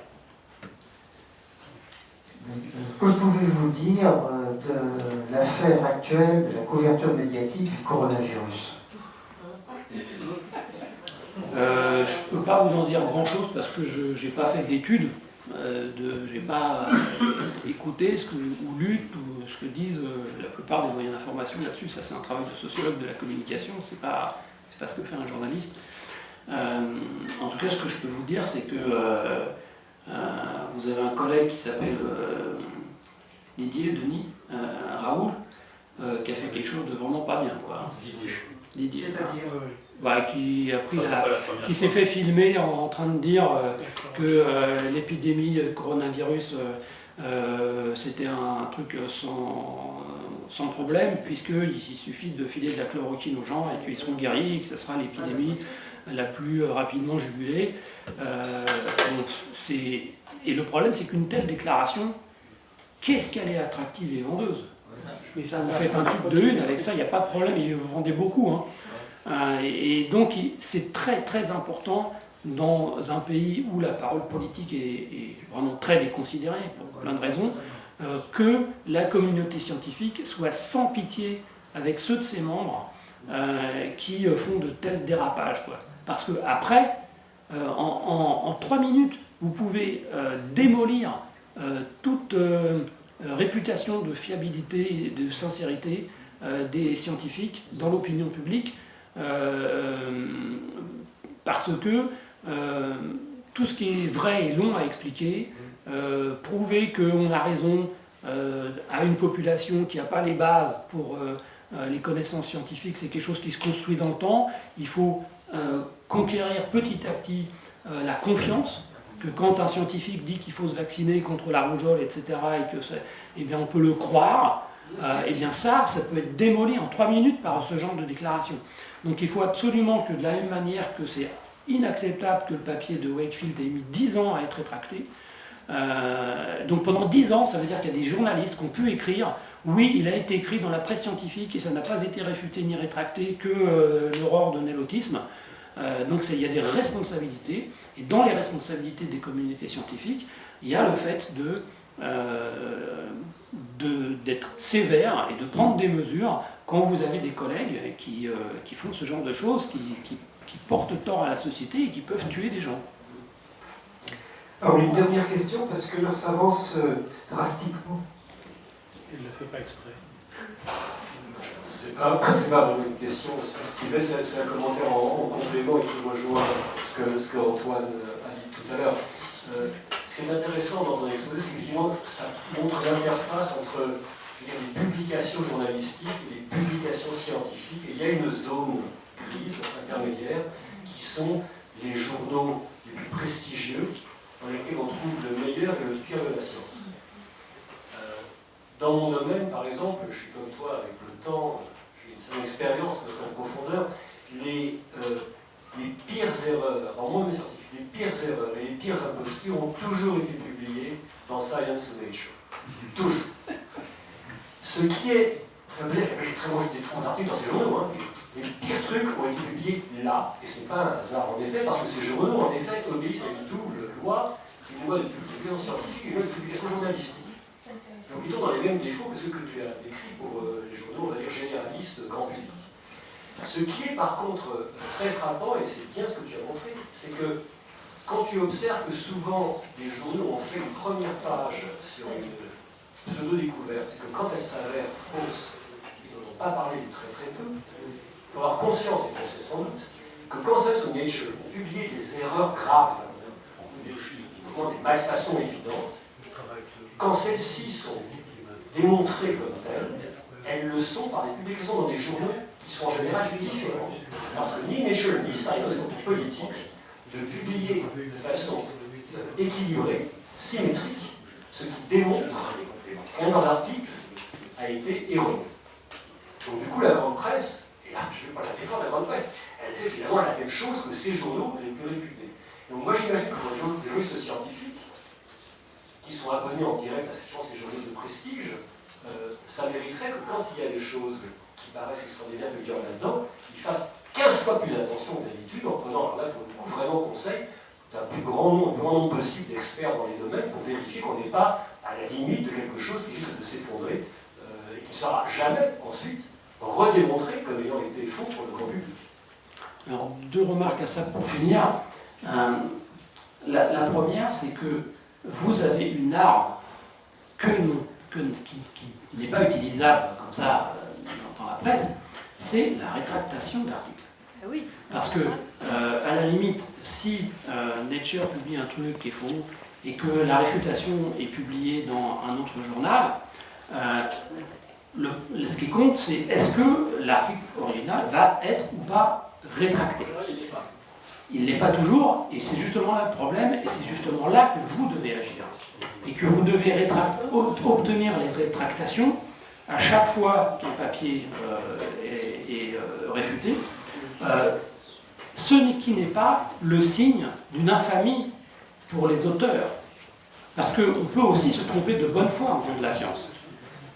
Que pouvez-vous dire de l'affaire actuelle de la couverture médiatique du coronavirus ? Je ne peux pas vous en dire grand-chose parce que je n'ai pas fait d'études, je n'ai pas écouté ou lu tout ce que disent la plupart des moyens d'information là-dessus. Ça, c'est un travail de sociologue de la communication, c'est pas ce que fait un journaliste. En tout cas, ce que je peux vous dire, c'est que vous avez un collègue qui s'appelle Denis Raoul, qui a fait quelque chose de vraiment pas bien, quoi. Didier. C'est-à-dire Qui a pris Ça, c'est pas la première qui s'est fois. fait filmer en train de dire que l'épidémie de coronavirus c'était un truc sans problème, puisqu'il suffit de filer de la chloroquine aux gens et qu'ils seront guéris et que ce sera l'épidémie la plus rapidement jugulée. Et le problème, c'est qu'une telle déclaration, qu'est-ce qu'elle est attractive et vendeuse? Mais ça, vous faites un titre de une, avec ça, il n'y a pas de problème, et vous vendez beaucoup. Et donc, c'est très très important dans un pays où la parole politique est vraiment très déconsidérée, pour plein de raisons, que la communauté scientifique soit sans pitié avec ceux de ses membres qui font de tels dérapages, quoi. Parce qu'après, en 3 minutes, vous pouvez démolir toute réputation de fiabilité et de sincérité des scientifiques dans l'opinion publique, parce que tout ce qui est vrai et long à expliquer, prouver qu'on a raison à une population qui n'a pas les bases pour les connaissances scientifiques, c'est quelque chose qui se construit dans le temps. Il faut conquérir petit à petit la confiance, que quand un scientifique dit qu'il faut se vacciner contre la rougeole, etc., et que eh bien, on peut le croire, eh bien ça peut être démoli en 3 minutes par ce genre de déclaration. Donc il faut absolument que, de la même manière que c'est inacceptable que le papier de Wakefield ait mis 10 ans à être rétracté, donc pendant 10 ans, ça veut dire qu'il y a des journalistes qui ont pu écrire « Oui, il a été écrit dans la presse scientifique et ça n'a pas été réfuté ni rétracté que l'aurore de l'autisme ». Donc il y a des responsabilités, et dans les responsabilités des communautés scientifiques, il y a le fait d'être sévère et de prendre des mesures quand vous avez des collègues qui font ce genre de choses, qui portent tort à la société et qui peuvent tuer des gens. Alors une dernière question, parce que l'heure s'avance drastiquement. Il ne le fait pas exprès. C'est pas vraiment une question, c'est un commentaire en complément et qui rejoint ce que Antoine a dit tout à l'heure. Ce qui est intéressant dans ton exposé, c'est qu'effectivement, ça montre l'interface entre les publications journalistiques et les publications scientifiques. Et il y a une zone grise, intermédiaire, qui sont les journaux les plus prestigieux, dans lesquels on trouve le meilleur et le pire de la science. Dans mon domaine, par exemple, je suis comme toi, avec le temps, j'ai une certaine expérience en profondeur, les pires erreurs, en moins scientifique, les pires erreurs et les pires impostures ont toujours été publiées dans Science ou Nature. Toujours. Ce qui est, ça veut dire qu'il y a des très bons articles dans ces journaux, les pires trucs ont été publiés là, et ce n'est pas un hasard en effet, parce que ces journaux, en effet, obéissent à une double loi, une loi de publication scientifique et une loi de publication journalistique. Donc plutôt dans les mêmes défauts que ceux que tu as décrits pour les journaux, on va dire, généralistes, grand public. Ce qui est par contre très frappant, et c'est bien ce que tu as montré, c'est que quand tu observes que souvent les journaux ont fait une première page sur une pseudo-découverte, et que quand elle s'avère fausse, ils n'en ont pas parlé très très peu, il faut avoir conscience, et on sait sans doute, que quand Science ou Nature ont publié des erreurs graves, des malfaçons évidentes, quand celles-ci sont démontrées comme telles, elles le sont par des publications dans des journaux qui sont en général différents. Parce que ni Nature ni Science n'ont politique de publier de façon équilibrée, symétrique, ce qui démontre qu'un article a été erroné. Donc du coup, la grande presse, et là je ne vais pas la défendre, la grande presse, elle fait finalement la même chose que ces journaux les plus réputés. Donc moi j'imagine que pour les journalistes scientifiques, qui sont abonnés en direct à ces journaux de prestige, ça mériterait que quand il y a des choses qui paraissent extraordinaires de dire là-dedans, ils fassent 15 fois plus attention que d'habitude, en prenant là pour le coup vraiment conseil d'un plus grand nombre possible d'experts dans les domaines pour vérifier qu'on n'est pas à la limite de quelque chose qui risque de s'effondrer et qui ne sera jamais ensuite redémontré comme ayant été faux pour le grand public. Alors, 2 remarques à ça pour finir. La première, c'est que vous avez une arme qui n'est pas utilisable comme ça dans la presse, c'est la rétractation d'articles. Oui. Parce que, à la limite, si Nature publie un truc qui est faux et que la réfutation est publiée dans un autre journal, ce qui compte, c'est est-ce que l'article original va être ou pas rétracté. Il ne l'est pas toujours, et c'est justement là le problème, et c'est justement là que vous devez agir. Et que vous devez obtenir les rétractations à chaque fois qu'un papier est réfuté, ce qui n'est pas le signe d'une infamie pour les auteurs. Parce qu'on peut aussi se tromper de bonne foi en faisant de la science.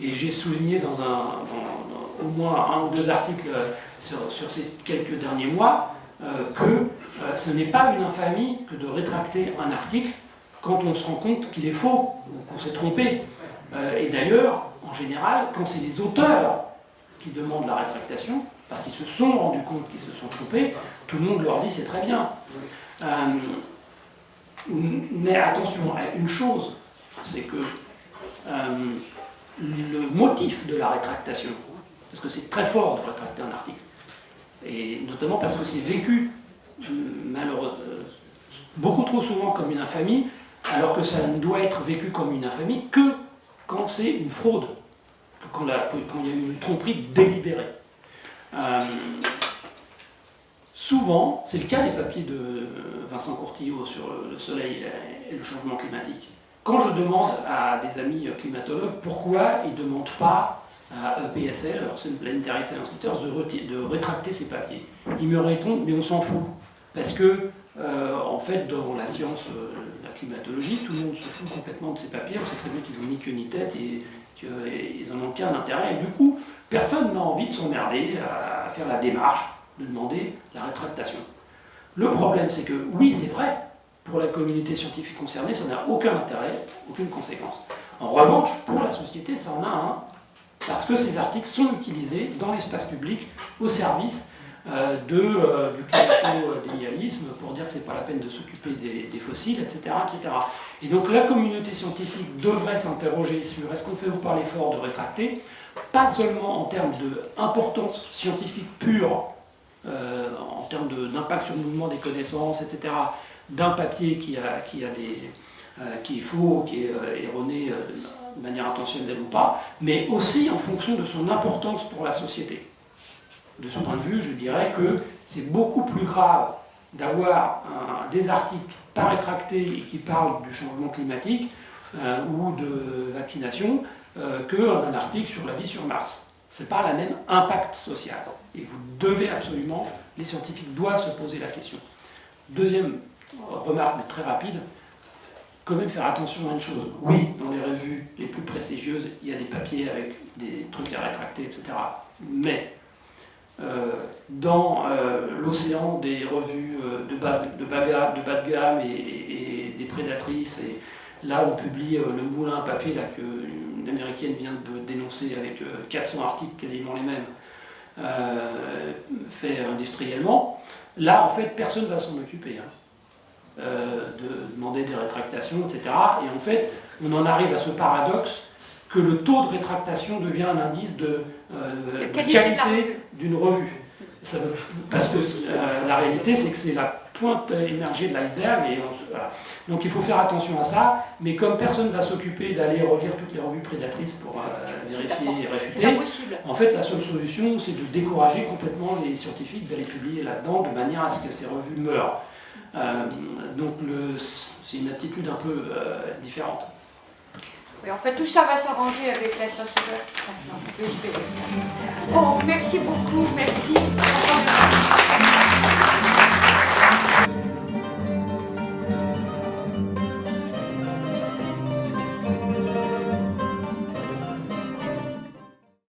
Et j'ai souligné dans au moins un ou deux articles sur ces quelques derniers mois que ce n'est pas une infamie que de rétracter un article quand on se rend compte qu'il est faux, ou qu'on s'est trompé. Et d'ailleurs, en général, quand c'est les auteurs qui demandent la rétractation, parce qu'ils se sont rendus compte qu'ils se sont trompés, tout le monde leur dit c'est très bien. Mais attention à une chose, c'est que le motif de la rétractation, parce que c'est très fort de rétracter un article, et notamment parce que c'est vécu malheureusement beaucoup trop souvent comme une infamie, alors que ça ne doit être vécu comme une infamie que quand c'est une fraude, quand il y a eu une tromperie délibérée. Souvent, c'est le cas des papiers de Vincent Courtillot sur le soleil et le changement climatique. Quand je demande à des amis climatologues pourquoi ils ne demandent pas à EPSL, Planetary Science Letters, de rétracter ces papiers, ils me répondent mais on s'en fout. Parce que, en fait, dans la science, la climatologie, tout le monde se fout complètement de ces papiers, on sait très bien qu'ils n'ont ni queue ni tête et qu'ils n'en ont aucun intérêt. Et du coup, personne n'a envie de s'emmerder à faire la démarche de demander la rétractation. Le problème, c'est que oui, c'est vrai, pour la communauté scientifique concernée, ça n'a aucun intérêt, aucune conséquence. En revanche, pour la société, ça en a un, parce que ces articles sont utilisés dans l'espace public au service du climato-dénialisme, pour dire que ce n'est pas la peine de s'occuper des fossiles, etc., etc. Et donc la communauté scientifique devrait s'interroger sur est-ce qu'on fait ou pas l'effort de rétracter, pas seulement en termes d'importance scientifique pure, en termes d'impact sur le mouvement des connaissances, etc., d'un papier qui est faux, qui est erroné de manière intentionnelle ou pas, mais aussi en fonction de son importance pour la société. De ce point de vue, je dirais que c'est beaucoup plus grave d'avoir des articles pas rétractés et qui parlent du changement climatique ou de vaccination qu'un article sur la vie sur Mars. Ce n'est pas le même impact social. Et vous devez absolument, les scientifiques doivent se poser la question. Deuxième remarque, mais très rapide, quand même faire attention à une chose. Oui, dans les revues les plus prestigieuses, il y a des papiers avec des trucs à rétracter, etc. Mais dans l'océan des revues de bas de gamme et des prédatrices, et là on publie le moulin à papier là, qu'une américaine vient de dénoncer avec 400 articles quasiment les mêmes, faits industriellement, là en fait personne ne va s'en occuper. De demander des rétractations, etc. Et en fait, on en arrive à ce paradoxe que le taux de rétractation devient un indice de qualité d'une revue. Parce que la réalité, c'est que c'est la pointe émergée de l'iceberg. Voilà. Donc il faut faire attention à ça, mais comme personne ne va s'occuper d'aller relire toutes les revues prédatrices pour vérifier et réfuter, en fait la seule solution, c'est de décourager complètement les scientifiques d'aller publier là-dedans de manière à ce que ces revues meurent. Donc c'est une attitude un peu différente. Oui, en fait, tout ça va s'arranger avec la science ouverte. Bon, merci beaucoup, merci.